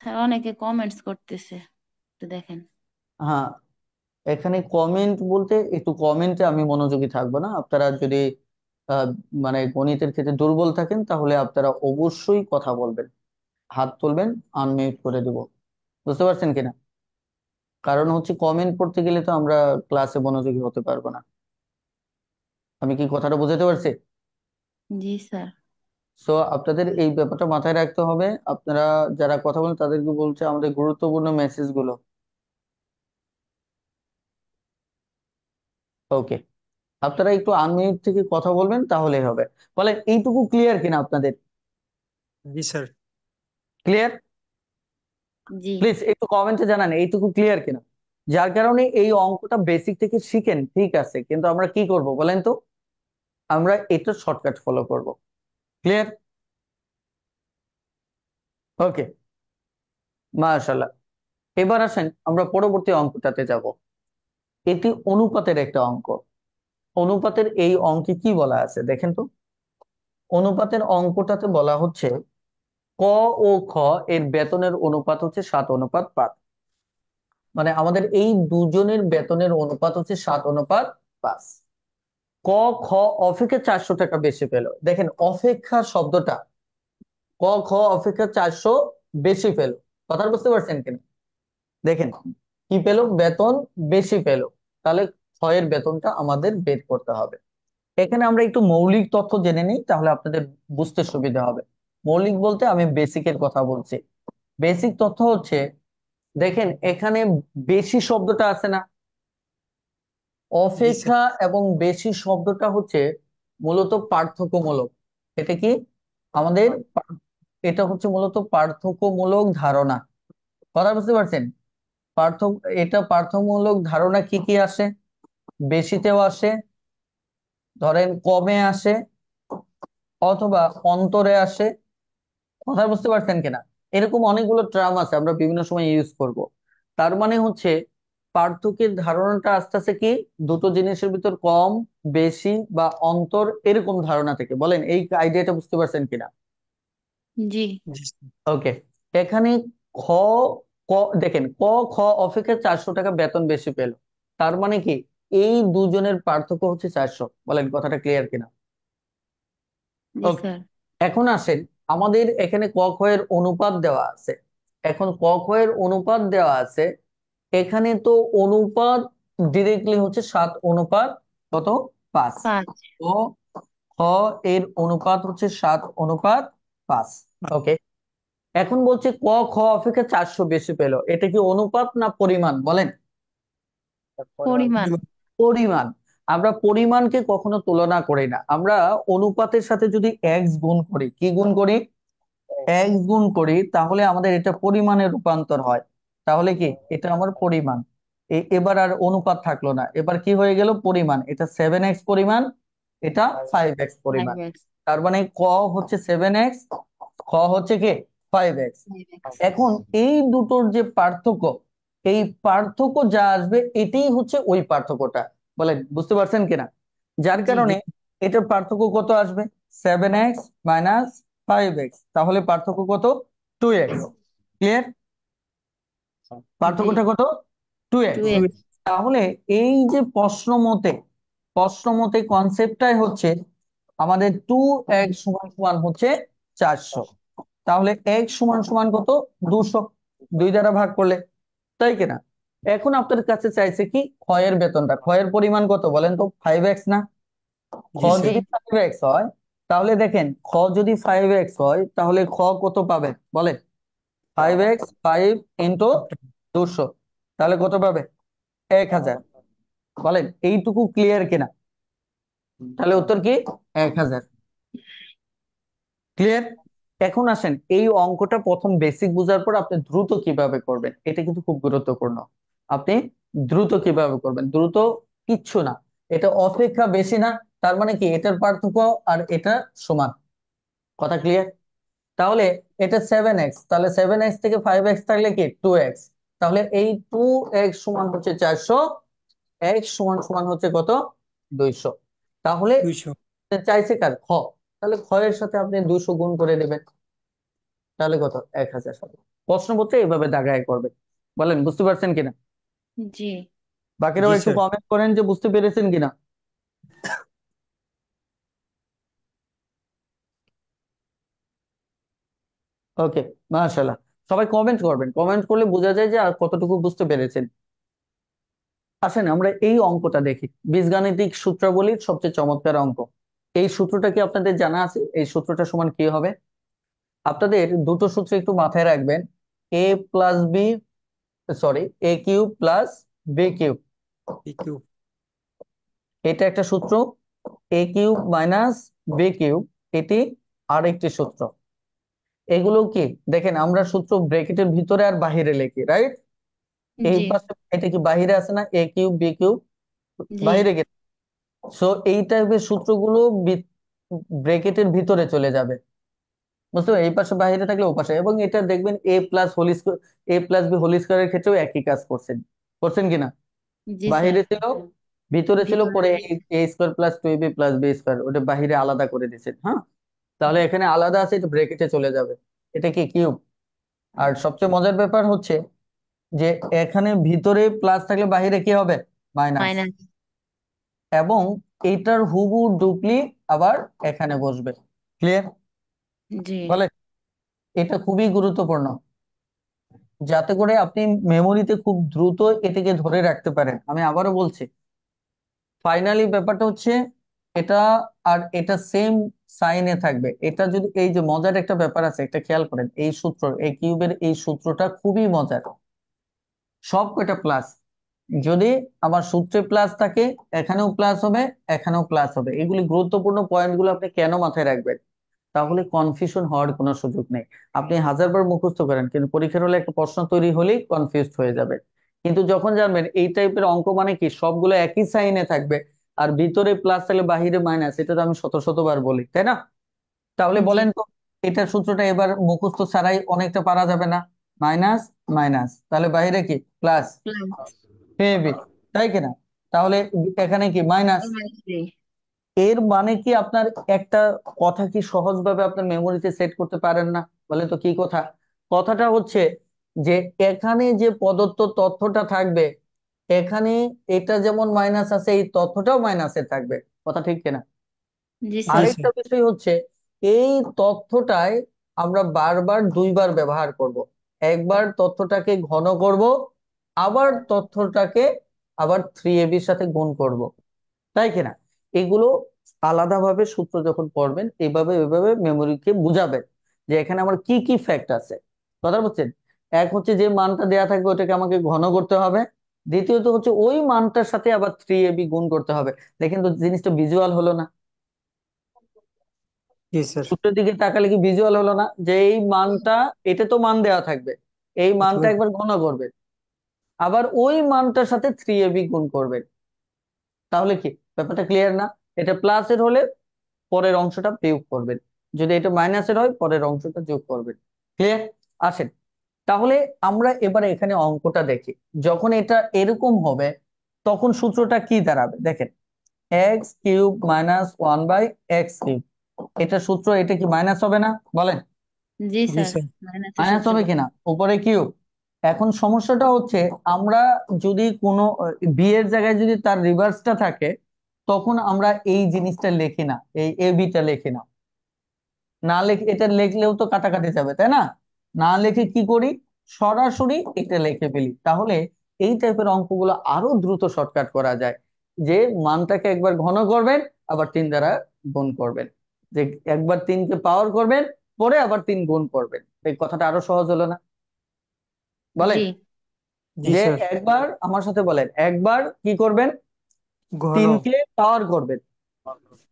স্যার অনেকে কমেন্টস করতেছে, একটু দেখেন। হ্যাঁ, এখানে কমেন্ট বলতে একটু কমেন্টে আমি মনোযোগী থাকবো না। আপনারা যদি আহ, মানে গণিতের ক্ষেত্রে দুর্বল থাকেন, তাহলে আপনারা অবশ্যই কথা বলবেন, হাত তুলবেন, আনমিউট করে দেব। বুঝতে পারছেন কিনা? কারণ হচ্ছে কমেন্ট পড়তে গেলে তো আমরা ক্লাসে মনোযোগী হতে পারবো না। আমি কি কথাটা বোঝাতে পারছি? জি স্যার। সো আপনাদের এই ব্যাপারটা মাথায় রাখতে হবে। আপনারা যারা কথা বলেন তাদেরকে বলছে আমাদের গুরুত্বপূর্ণ মেসেজ গুলো। ওকে, আপনারা একটু আনমিউট থেকে কথা বলবেন, তাহলেই হবে। বলেন, এইটুকু ক্লিয়ার কিনা আপনাদের? জি স্যার। ক্লিয়ার? জি। প্লিজ একটু কমেন্টে জানান এইটুকু ক্লিয়ার কিনা। যার কারণে এই অঙ্কটা বেসিক থেকে শিখেন, ঠিক আছে, কিন্তু আমরা কি করব বলেন তো? আমরা এটা শর্টকাট ফলো করব। ক্লিয়ার? ওকে, মাশাআল্লাহ। এবার আসেন আমরা পরবর্তী অঙ্কটাতে যাব। এটি অনুপাতের একটা অঙ্ক। অনুপাতের এই অঙ্কে কি বলা আছে দেখেন তো। অনুপাতের অঙ্কটাতে বলা হচ্ছে ক ও খ এর বেতনের অনুপাত হচ্ছে 7:5। মানে আমাদের এই দুজনের বেতনের অনুপাত হচ্ছে 7:5। ক খ অপেক্ষা 400 টাকা বেশি পেল। দেখেন, অপেক্ষা শব্দটা, ক খ অপেক্ষা 400 বেশি পেল। কথা বুঝতে পারছেন কিনা? দেখেন, কি পেল? বেতন বেশি পেল। তাহলে খ এর বেতনটা আমাদের বের করতে হবে। এখানে আমরা একটু মৌলিক তথ্য জেনে নিই, তাহলে আপনাদের বুঝতে সুবিধা হবে। মৌলিক বলতে আমি বেসিকের কথা বলছি। বেসিক তথ্য হচ্ছে, দেখেন এখানে বেশি শব্দটা আছে না? জি স্যার। অপেক্ষা এবং বেশি শব্দটা হচ্ছে মূলত পার্থক্যমূলক। এটা কি আমাদের এটা হচ্ছে মূলত পার্থক্যমূলক ধারণা। কথা বুঝতে পারছেন? এটা পার্থক্যমূলক ধারণা কি কি আসে? বেশিতেও আসে, ধরেন কমে আসে, অথবা অন্তরে আসে। কথা বুঝতে পারছেন কিনা? এরকম অনেকগুলো ট্রাম আছে, আমরা বিভিন্ন সময় ইউজ করব। তার মানে হচ্ছে পার্থক্যের ধারণাটা আস্তে আস্তে কি, দুটো জিনিসের ভিতর কম, বেশি বা অন্তর, এরকম ধারণা থেকে। বলেন এই আইডিয়াটা বুঝতে পারছেন কিনা? জি। জি স্যার। ওকে, এখানে খ ক দেখেন, ক খ অপেক্ষা 400 টাকা বেতন বেশি পেল। তার মানে কি, এই দুজনের পার্থক্য হচ্ছে 400। বলেন কথাটা ক্লিয়ার কিনা? জি ওকে, স্যার। এখন আসেন, আমাদের এখানে ক খ এর অনুপাত দেওয়া আছে। এখন ক খ এর অনুপাত দেওয়া আছে, এখানে তো অনুপাত ডিরেক্টলি হচ্ছে 7:5। 5। তো খ এর অনুপাত হচ্ছে 7:5। ওকে, এখন বলছে ক খ অপেক্ষা 400 বেশি পেল। এটা কি অনুপাত না পরিমাণ বলেন? পরিমাণ। পরিমাণ। আমরা পরিমাণকে কখনো তুলনা করি না। আমরা অনুপাতের সাথে যদি এক্স গুণ করি, কি গুণ করি? এক্স গুণ করি, তাহলে আমাদের এটা পরিমাণে রূপান্তর হয়। তাহলে কি এটা আমার পরিমাণ। এবার আর অনুপাত থাকলো না, এবার কি হয়ে গেল? পরিমাণ। এটা 7x পরিমাণ, এটা 5x পরিমাণ। 5x। তার মানে ক হচ্ছে 7x, খ হচ্ছে কি 5x। 5x। এখন এই দুটোর যে পার্থক্য, এই পার্থক্য যা আসবে এটাই হচ্ছে ওই পার্থক্যটা। বলেন বুঝতে পারছেন কিনা? যার জি কারণে এটার পার্থক্য কত আসবে? 7x মাইনাস 5x, তাহলে পার্থক্য কত? 2x। ক্লিয়ার? জি পার্থক্যটা কত? 2x। 2x। তাহলে এই যে প্রশ্ন মতে কনসেপ্টটাই হচ্ছে আমাদের 2x সমান সমান হচ্ছে 400। তাহলে x সমান সমান কত? 200, 2 দ্বারা ভাগ করলে, তাই কিনা? এখন আপনার কাছে চাইছে কি ক্ষয়ের বেতনটা। ক্ষয়ের পরিমাণ কত বলেন তো? 5x না? খ জি জি স্যার। যদি 5x হয়, তাহলে দেখেন খ যদি 5x হয় তাহলে খ কত পাবে বলেন? 5x 5 ইন্টু 200, তাহলে কত পাবে? 1000। বলেন এইটুকু ক্লিয়ার কিনা? তাহলে উত্তর কি? 1000। ক্লিয়ার? এখন আসেন এই অঙ্কটা প্রথম বেসিক বুঝার পর আপনি দ্রুত কিভাবে করবেন, এটা কিন্তু খুব গুরুত্বপূর্ণ। আপনি দ্রুত কিভাবে করবেন? দ্রুত কিচ্ছু না, এটা অপেক্ষা বেশি না। তার মানে কি এটার পার্থক্য আর এটা সমান। কথা ক্লিয়ার? তাহলে এটা 7x, তাহলে 7x থেকে 5x থাকলে কি 2x। তাহলে এই 2x সমান হচ্ছে 400, x সমান সমান হচ্ছে কত? 200। তাহলে 200। চাইছে কার? খ। তাহলে খ এর সাথে আপনি 200 গুণ করে দেবেন, তাহলে কত? 1000। প্রশ্নপত্রে এইভাবে দাগায় করবে। বলেন বুঝতে পারছেন কিনা? জি বাকিরাও জি একটু স্যার। কমেন্ট করেন যে বুঝতে পেরেছেন কিনা। ওকে, মাশাআল্লাহ। সবাই কমেন্ট করবেন, কমেন্ট করলে বোঝা যায় যে আর কতটুকু বুঝতে পেরেছেন। আসেন আমরা এই অঙ্কটা দেখি, বীজগাণিতিক সূত্রাবলীর সবচেয়ে চমৎকার অঙ্ক। এই সূত্রটা কি আপনাদের জানা আছে? এই সূত্রটা সমান কি হবে? আপনাদের দুটো সূত্র একটু মাথায় রাখবেন। A plus B, sorry, A cube plus B cube, PQ। এটা একটা সূত্র। A cube minus B cube, এটি আরেকটি সূত্র। এগুলো কি দেখেন, আমরা সূত্র ব্র্যাকেটের ভিতরে আর বাহিরে লিখি, রাইট? এই জি পাশে এটা কি বাহিরে আছে না? এ কিউব বি কিউব জি বাহিরে গেছে। সো এই টাইপের সূত্রগুলো ব্র্যাকেটের ভিতরে চলে যাবে। বুঝতে পারছো? এই পাশে বাইরে থাকলে ও পাশে। এবং এটা দেখবেন A plus whole square, A plus B whole স্কয়ারের ক্ষেত্রেও একই কাজ করছেন। করছেন কিনা? জি স্যার। বাহিরে ছিল, ভিতরে ছিল, ভিতরে। পরে A square plus 2ab plus B square, ওটা বাহিরে আলাদা করে দিয়েছেন। হ্যাঁ, তাহলে এখানে আলাদা আছে, এটা ব্র্যাকেটে চলে যাবে। এটা কি কিউব? আর সবচেয়ে মজার ব্যাপার হচ্ছে যে এখানে ভিতরে প্লাস থাকলে বাহিরে কি হবে? মাইনাস। মাইনাস। এবং এইটার হুবহু ডুপ্লি আবার এখানে বসবে। ক্লিয়ার? জি বলে এটা খুবই গুরুত্বপূর্ণ, যাতে করে আপনি মেমোরিতে খুব দ্রুত এটাকে ধরে রাখতে পারেন। আমি আবারও বলছি, ফাইনালি ব্যাপারটা হচ্ছে এটা আর এটা সেম সাইনে থাকবে। এটা যদি, এই যে মজার একটা ব্যাপার আছে, একটা খেয়াল করেন, এই সূত্র, এই কিউবের এই সূত্রটা খুবই মজার। সব কয়টা প্লাস, যদি আমার সূত্রে প্লাস থাকে এখানেও প্লাস হবে, এখানেও প্লাস হবে। এগুলি গুরুত্বপূর্ণ পয়েন্টগুলো আপনি কেন মাথায় রাখবেন? তাহলে কনফিউশন হওয়ার কোনো সুযোগ নেই। আপনি হাজারবার মুখস্থ করেন কিন্তু পরীক্ষার হলে একটা প্রশ্ন তৈরি হলেই কনফিউজড হয়ে যাবে। কিন্তু যখন জানবেন এই টাইপের অঙ্ক মানে কি সবগুলো একই সাইনে থাকবে, আর ভিতরে প্লাস থাকলে বাহিরে মাইনাস, এটা তো আমি শত শতবার বলি, তাই না? তাহলে জি বলেন তো, এটার সূত্রটা এবার মুখস্থ ছাড়াই অনেকটা পারা যাবে না? মাইনাস মাইনাস, তাহলে বাইরে কি প্লাস, প্লাস। এবি, তাই কিনা? তাহলে এখানে কি মাইনাস। জি এর মানে কি আপনার একটা কথা কি সহজভাবে আপনার মেমোরিতে সেট করতে পারেন না? বলে তো কি কথা? কথাটা হচ্ছে যে এখানে যে প্রদত্ত তথ্যটা থাকবে, এখানে এটা যেমন মাইনাস আছে, এই তথ্যটাও মাইনাসে থাকবে। কথা ঠিক কিনা? জি জি স্যার। আরেকটা স্যার। বিষয় হচ্ছে এই তথ্যটাই আমরা বারবার দুইবার ব্যবহার করব। একবার তথ্যটাকে ঘন করব, আবার তথ্যটাকে আবার 3ab সাথে গুণ করব, তাই কিনা? এগুলো আলাদাভাবে সূত্র যখন পড়বেন এইভাবে এইভাবে মেমোরিকে বুঝাবেন যে এখানে আমার কি কি ফ্যাক্ট আছে। কথা বুঝছেন? এক হচ্ছে যে মানটা দেয়া থাকবে ওটাকে আমাকে ঘন করতে হবে। দ্বিতীয়ত হচ্ছে ওই মানটার সাথে আবার 3ab গুণ করতে হবে। দেখেন তো জিনিসটা ভিজুয়াল হলো না? জি স্যার। সূত্রের দিকে তাকালে কি ভিজুয়াল হলো না যে এই মানটা, এটা তো মান দেওয়া থাকবে, এই মানটা অথবা একবার ঘন করবে, আবার ওই মানটার সাথে 3ab গুণ করবে। তাহলে কি ব্যাপারটা ক্লিয়ার না? এটা প্লাসের হলে পরের অংশটা বিয়োগ করবেন, যদি এটা মাইনাসের হয় পরের অংশটা যোগ করবেন। ক্লিয়ার? আসেন তাহলে আমরা এবারে এখানে অঙ্কটা দেখি। যখন এটা এরকম হবে তখন সূত্রটা কি দাঁড়াবে দেখেন, x cube minus one by x cube. এটা সূত্র, এটা কি মাইনাস হবে না বলেন? জি জি স্যার, স্যার। মাইনাসের মাইনাস সূত্র হবে বলে। কিনা, উপরে কিউব। এখন সমস্যাটা হচ্ছে আমরা যদি কোনো বি এর জায়গায় যদি তার রিভার্সটা থাকে তখন আমরা এই জিনিসটা লিখি না, এই এ বিটা লিখি না। না লিখে, এটা লিখলেও তো কাটাকাটি যাবে তাই না? না লিখে কি করি, সরাসরি এটা লিখে ফেলি। তাহলে এই টাইপের অঙ্কগুলো আরো দ্রুত শর্টকাট করা যায়। যে মানটাকে একবার ঘন করবেন, আবার 3 দ্বারা গুণ করবেন। যে একবার 3 কে পাওয়ার করবেন, পরে আবার 3 গুণ করবেন। এই কথাটা আরো সহজ হলো না বলেন? জি। জি যে স্যার। একবার আমার সাথে বলেন, একবার কি করবেন, ঘন। 3 কে পাওয়ার করবেন,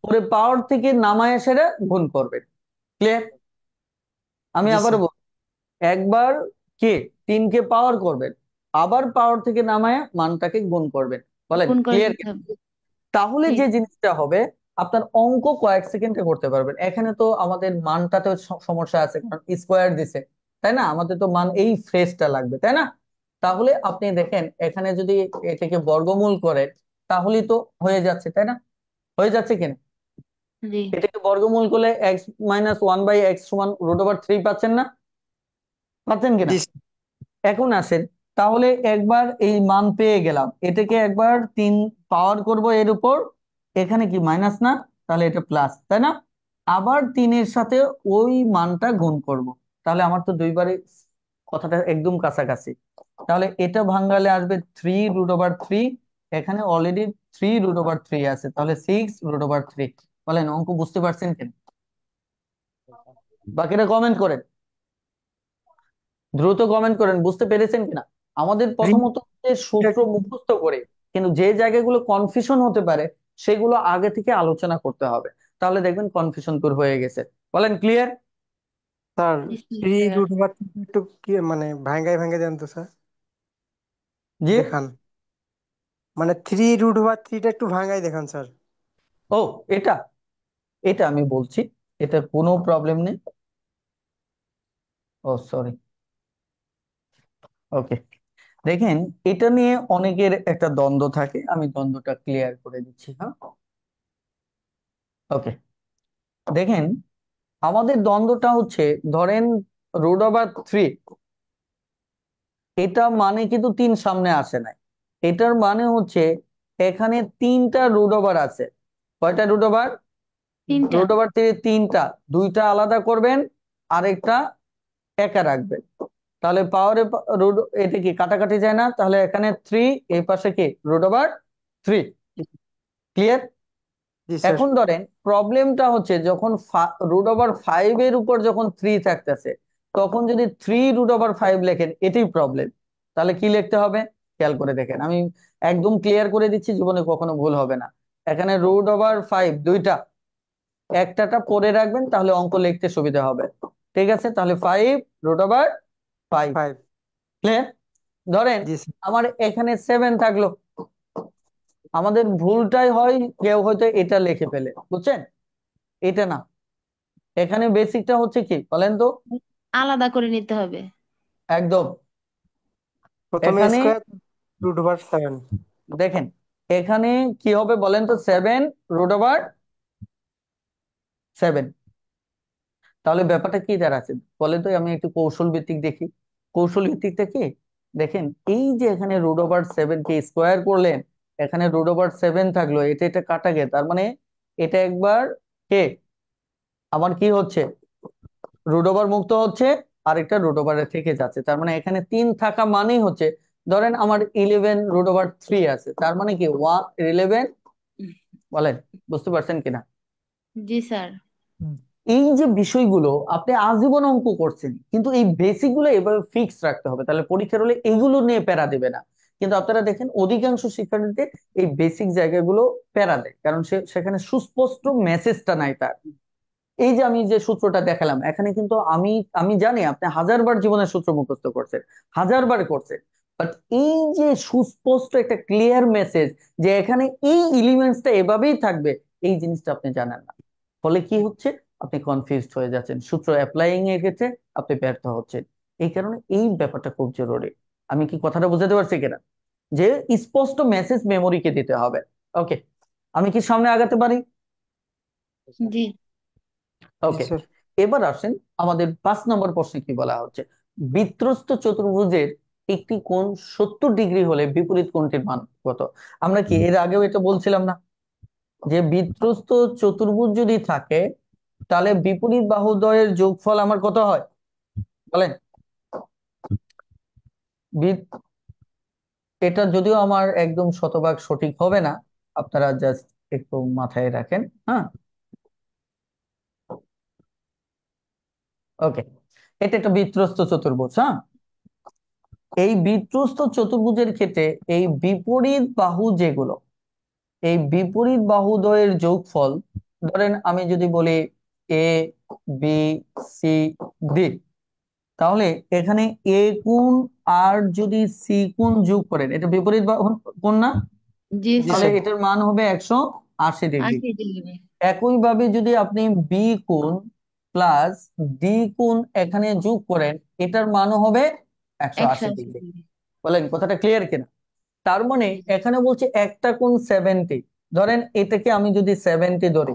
পরে পাওয়ার থেকে নামায় সেটা গুণ করবেন। ক্লিয়ার? আমি জি আবার স্যার। একবার কে 3 কে পাওয়ার করবেন, আবার পাওয়ার থেকে নামায় মানটাকে গুণ করবেন। বলেন গুণ করে ক্লিয়ার? দিতে হবে। তাহলে জি। যে জিনিসটা হবে, আপনার অঙ্ক কয়েক সেকেন্ডে করতে পারবেন। এখানে তো আমাদের মানটাতে সমস্যা আছে, কারণ স্কোয়ার দিছে তাই না, আমাদের তো মান এই ফ্রেশটা লাগবে তাই না। তাহলে আপনি দেখেন এখানে যদি এটাকে বর্গমূল করেন তাহলেই তো হয়ে যাচ্ছে তাই না, হয়ে যাচ্ছে কিনা? জি। এটাকে বর্গমূল করলে x minus one by x সমান রুট ওভার থ্রি পাচ্ছেন না, পাচ্ছেন কিনা? জি স্যার। এখন আসেন, তাহলে একবার এই মান পেয়ে গেলাম, এটাকে একবার 3 পাওয়ার করব এর উপর, এখানে কি মাইনাস না, তাহলে এটা প্লাস তাই না। আবার 3-এর সাথে ওই মানটা গুণ করব, তাহলে আমার তো দুইবারে কথাটা একদম কাছাকাছি। তাহলে এটা ভাঙালে আসবে 3√3, এখানে অলরেডি 3√3 আছে, তাহলে 6√3। বলেন অঙ্ক বুঝতে পারছেন কেন? বাকিটা কমেন্ট করেন, দ্রুত কমেন্ট করেন বুঝতে পেরেছেন কিনা। আমাদের প্রথমত হচ্ছে সূত্র মুখস্থ করে, কিন্তু যে জায়গাগুলো কনফিউশন হতে পারে সেগুলো আগে থেকে আলোচনা করতে হবে, তাহলে দেখবেন কনফিউশন দূর হয়ে গেছে। বলেন ক্লিয়ার? স্যার, জি থ্রি স্যার। রুট ওভার একটু কি মানে ভাঙ্গাই ভাঙ্গাই দেন তো স্যার, জি। দেখান। মানে 3√3টা একটু ভাঙ্গাই দেখান স্যার। ও, এটা এটা আমি বলছি, এটা কোনো প্রবলেম নেই। ও সরি, ওকে। দেখেন এটা নিয়ে অনেকের একটা দ্বন্দ্ব থাকে, আমি দ্বন্দ্বটা ক্লিয়ার করে দিচ্ছি। হ্যাঁ, ওকে। দেখেন আমাদের দ্বন্দ্বটা হচ্ছে, ধরেন √3, এটা মানে কিন্তু 3 সামনে আসে নাই। এটার মানে হচ্ছে এখানে 3টা রুট ওভার আছে। কয়টা রুট ওভার? তিনটা। রুট ওভার 3টা, দুইটা আলাদা করবেন, আরেকটা একা রাখবেন। তাহলে পাওয়ারে রুট, এটা কি কাটাকাটি যায় না, তাহলে এখানে 3, এই পাশে কি √3। ক্লিয়ার? জি স্যার। এখন ধরেন প্রবলেমটা হচ্ছে যখন √5 এর উপর যখন 3 থাকতেছে, তখন যদি 3√5 লেখেন এটাই প্রবলেম। তাহলে কি লিখতে হবে খেয়াল করে দেখেন, আমি একদম ক্লিয়ার করে দিচ্ছি, জীবনে কখনো ভুল হবে না। এখানে √5 দুইটা, একটাটা পরে রাখবেন, তাহলে অঙ্ক লিখতে সুবিধা হবে। ঠিক আছে, তাহলে 5√5। 5। ক্লিয়ার? ধরেন জি স্যার। আমার এখানে 7 থাকলো, আমাদের ভুলটাই হয় কেউ হয়তো এটা লিখে ফেলে, বুঝছেন? এটা না, এখানে বেসিকটা হচ্ছে কি বলেন তো? আলাদা করে নিতে হবে। একদম। প্রথমে এখানে স্কোয়ার √7। দেখেন, এখানে কি হবে বলেন তো, 7√7। তাহলে ব্যাপারটা কি দাঁড়াচ্ছে বলেন তো, আমি একটু কৌশল ভিত্তিক দেখি। কৌশল ভিত্তিকটা কি, দেখেন এই যে এখানে √7 কে স্কোয়ার করলেন, এখানে √7 থাকলো, এটা এটা কাটা গে, তার মানে এটা একবার কে আমার কি হচ্ছে, রুট ওভার মুক্ত হচ্ছে, আরেকটা রুট ওভারে থেকে যাচ্ছে, তার মানে এখানে 3 থাকা মানেই হচ্ছে, ধরেন আমার 11√3 আছে, তার মানে কি 11। বলেন বুঝতে পারছেন কিনা? জি স্যার। এই যে বিষয়গুলো আপনি আজীবন অঙ্ক করছেন, কিন্তু এই বেসিক গুলো এভাবে ফিক্স রাখতে হবে, তাহলে পরীক্ষার হলে এগুলো নিয়ে প্যারা দেবে না। কিন্তু আপনারা দেখেন অধিকাংশ শিক্ষার্থীদের এই বেসিক জায়গাগুলো প্যারা দেয়, কারণ সেখানে সুস্পষ্ট মেসেজটা নাই তার। এই যে আমি যে সূত্রটা দেখালাম, এখানে কিন্তু আমি আমি জানি আপনি 1000 বার জীবনের সূত্র মুখস্থ করছেন, 1000 বার করছেন, বাট এই যে সুস্পষ্ট একটা ক্লিয়ার মেসেজ যে এখানে এই এলিমেন্টসটা এভাবেই থাকবে, এই জিনিসটা আপনি জানেন না। ফলে কি হচ্ছে, আপনি কনফিউজড হয়ে যাচ্ছেন, সূত্র অ্যাপ্লাইং এর ক্ষেত্রে আপনি ব্যর্থ হচ্ছেন। এই কারণে এই ব্যাপারটা খুব জরুরি। আমি কি কথাটা বুঝাতে পারছি কিনা, যে স্পষ্ট মেসেজ মেমোরিকে দিতে হবে। ওকে, আমি কি সামনে আগাতে পারি? জি। জি ওকে, স্যার। এবার আসেন আমাদের 5 নম্বর প্রশ্নে কি বলা হচ্ছে। বৃত্তস্থ চতুর্ভুজের একটি কোণ 70 ডিগ্রি হলে বিপরীত কোণটির মান কত? আমরা কি এর আগেও এটা বলছিলাম না, যে বৃত্তস্থ চতুর্ভুজ যদি থাকে তাহলে বিপরীত বাহুদ্বয়ের যোগফল আমার কত হয় বলেন? বৃত্ত, এটা যদিও আমার একদম শতভাগ সঠিক হবে না, আপনারা জাস্ট একটু মাথায় রাখেন। হ্যাঁ, ওকে, এটা একটা বৃত্তস্থ চতুর্ভুজ। হ্যাঁ, এই বৃত্তস্থ চতুর্ভুজের ক্ষেত্রে এই বিপরীত বাহু যেগুলো, এই বিপরীত বাহুদ্বয়ের যোগফল, ধরেন আমি যদি বলি এ বি সি ডি, তাহলে এখানে এ কোণ আর যদি সি কোণ যোগ করেন, এটা বিপরীত বাহু কোণ না? জি জি স্যার। তাহলে স্যার। এটার মান হবে 180 ডিগ্রি। 80 ডিগ্রি। একইভাবে যদি আপনি বি কোণ প্লাস ডি কোণ এখানে যোগ করেন, এটার মানও হবে একশো একশো আশি আশি ডিগ্রি ডিগ্রি বলেন কথাটা ক্লিয়ার কিনা? তার মানে জি। এখানে বলছে একটা কোণ 70, ধরেন এটাকে আমি যদি 70 ধরি,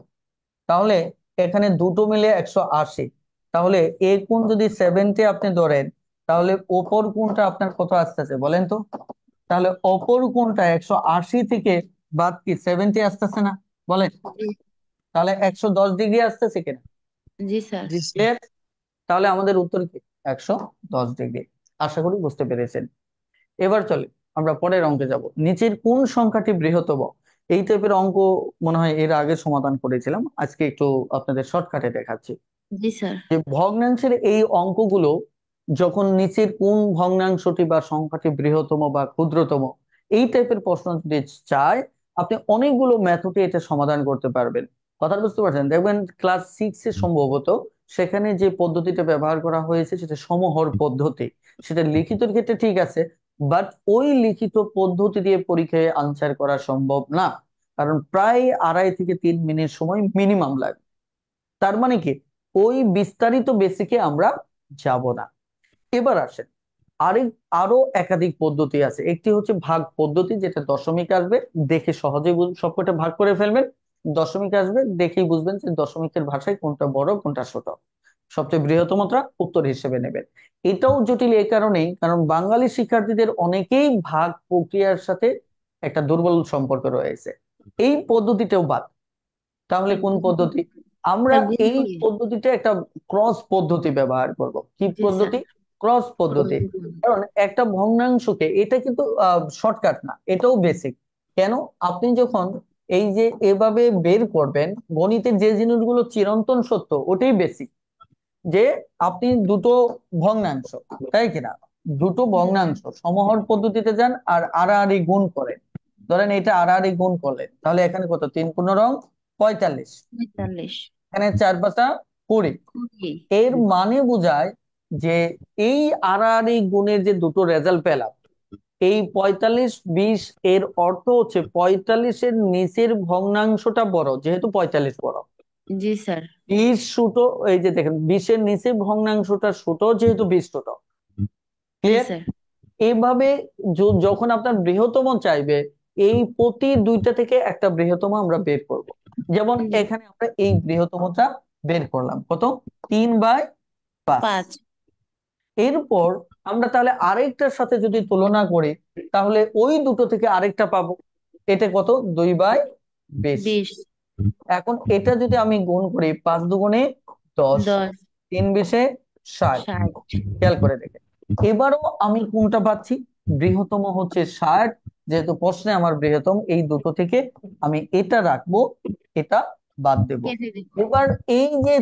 তাহলে এখানে দুটো মিলে 180। তাহলে এ কোণ যদি 70 আপনি ধরেন, তাহলে অপর কোণটা আপনার কত আসতেছে বলেন তো? তাহলে অপর কোণটা 180 থেকে বাদ কি 70 আসতেছে না বলেন? জি। তাহলে 110 ডিগ্রি আসতেছে কিনা? জি স্যার। জি স্যার। ক্লিয়ার? তাহলে আমাদের উত্তর কি? 110 ডিগ্রি। আশা করি বুঝতে পেরেছেন। এবার চলে আমরা পরের অঙ্কে যাব। নিচের কোন সংখ্যাটি বৃহত্তম? এই টাইপের অঙ্ক মনে হয় এর আগে সমাধান করেছিলাম, আজকে একটু আপনাদের শর্টকাটে দেখাচ্ছি। জি স্যার। যে ভগ্নাংশের এই অঙ্কগুলো, যখন নিচের কোন ভগ্নাংশটি বা সংখ্যাটি বৃহত্তম বা ক্ষুদ্রতম, এই টাইপের প্রশ্ন যদি চায়, আপনি অনেকগুলো মেথডে এটা সমাধান করতে পারবেন। কথা বুঝতে পারছেন? দেখবেন ক্লাস 6-এ সম্ভবত সেখানে যে পদ্ধতিটা ব্যবহার করা হয়েছে সেটা সমহর পদ্ধতি। সেটা লিখিতের ক্ষেত্রে ঠিক আছে, বাট ওই লিখিত পদ্ধতি দিয়ে পরীক্ষায় আনসার করা সম্ভব না, কারণ প্রায় 2.5 থেকে 3 মিনিট সময় মিনিমাম লাগে। তার মানে কি, ওই বিস্তারিত বেসিকে আমরা যাব না। এবার আসেন, আরেক আরো একাধিক পদ্ধতি আছে। একটি হচ্ছে ভাগ পদ্ধতি, যেটা দশমিক আসবে দেখে সহজে সবকটা ভাগ করে ফেলবেন। দশমিক আসবে দেখেই বুঝবেন যে দশমিকের ভাষায় কোনটা বড় কোনটা ছোট, সবচেয়ে বৃহত্তমটা উত্তর হিসেবে নেবেন। এটাও জটিল এই কারণেই, কারণ বাঙালি শিক্ষার্থীদের অনেকেই ভাগ প্রক্রিয়ার সাথে একটা দুর্বল সম্পর্ক রয়েছে। এই পদ্ধতিটাও বাদ। তাহলে কোন পদ্ধতি? আমরা স্যার গুণ এই করে। পদ্ধতিটা একটা ক্রস পদ্ধতি ব্যবহার করব। কি জি স্যার। পদ্ধতি? ক্রস ক্রস পদ্ধতি। গুণ। কারণ একটা ভগ্নাংশকে, এটা কিন্তু শর্টকাট না, এটাও বেসিক। কেন? আপনি যখন এই যে এভাবে বের করবেন, গণিতের যে জিনিসগুলো চিরন্তন সত্য ওটাই বেসিক। যে আপনি দুটো ভগ্নাংশ, তাই কিনা, দুটো জি স্যার। ভগ্নাংশ সমহর পদ্ধতিতে যান আর আড়াআড়ি গুণ করেন। ধরেন এটা আড়াআড়ি গুণ করলেন, তাহলে এখানে কত, 3×15 = 45, 45। এখানে 4×5 = 20। 20। এর মানে বোঝায় যে এই আড়াআড়ি গুণের যে দুটো রেজাল্ট পেলাম, এই 45, 20, এর অর্থ হচ্ছে 45-এর নিচের ভগ্নাংশটা বড়, যেহেতু 45 বড়। জি স্যার। 20 ছোট, এই যে দেখেন 20-এর নিচের ভগ্নাংশটা ছোট, যেহেতু 20 ছোট। জি ক্লিয়ার? স্যার। এইভাবে যখন আপনার বৃহত্তম চাইবে, এই প্রতি দুইটা থেকে একটা বৃহত্তম আমরা বের করব। যেমন জি। এখানে আমরা এই বৃহত্তমটা বের করলাম, কত? 3/5। 5। এরপর আমরা তাহলে আরেকটার সাথে যদি তুলনা করি, তাহলে ওই দুটো থেকে আরেকটা পাবো। এটা কত? 2/20। 20। এখন এটা যদি আমি গুণ করি, 5×2 = 10, 10। 3×20 = 60। 60। খেয়াল করে দেখেন, এবারও আমি কোনটা পাচ্ছি? বৃহত্তম হচ্ছে 60। যেহেতু প্রশ্নে আমার বৃহত্তম, এই দুটো থেকে আমি এটা রাখবো, এটা বাদ দেব। কেটে দিব। এবার এই যে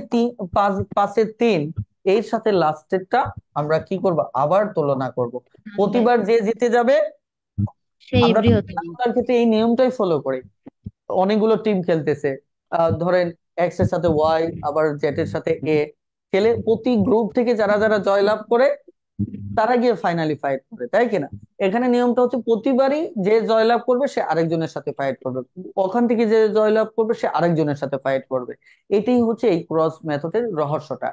5/5 এর সাথে লাস্টেরটা আমরা কি করব? আবার তুলনা করব। বাই। প্রতিবার যে জিতে যাবে, সেই আমরা বৃহত্তম। খেলাধুলার ক্ষেত্রে এই নিয়মটাই ফলো করি। অনেকগুলো টিম খেলতেছে, ধরেন এক্স এর সাথে ওয়াই, আবার জেড এর সাথে এ, খেলে প্রতি গ্রুপ থেকে যারা যারা জয়লাভ করে তারা গিয়ে ফাইনালি ফাইট করে, তাই কিনা? এখানে নিয়মটা হচ্ছে প্রতিবারই যে জয়লাভ করবে সে আরেকজনের সাথে ফাইট করবে, ওখান থেকে যে জয়লাভ করবে সে আরেকজনের সাথে ফাইট করবে। এটাই হচ্ছে এই ক্রস মেথডের রহস্যটা।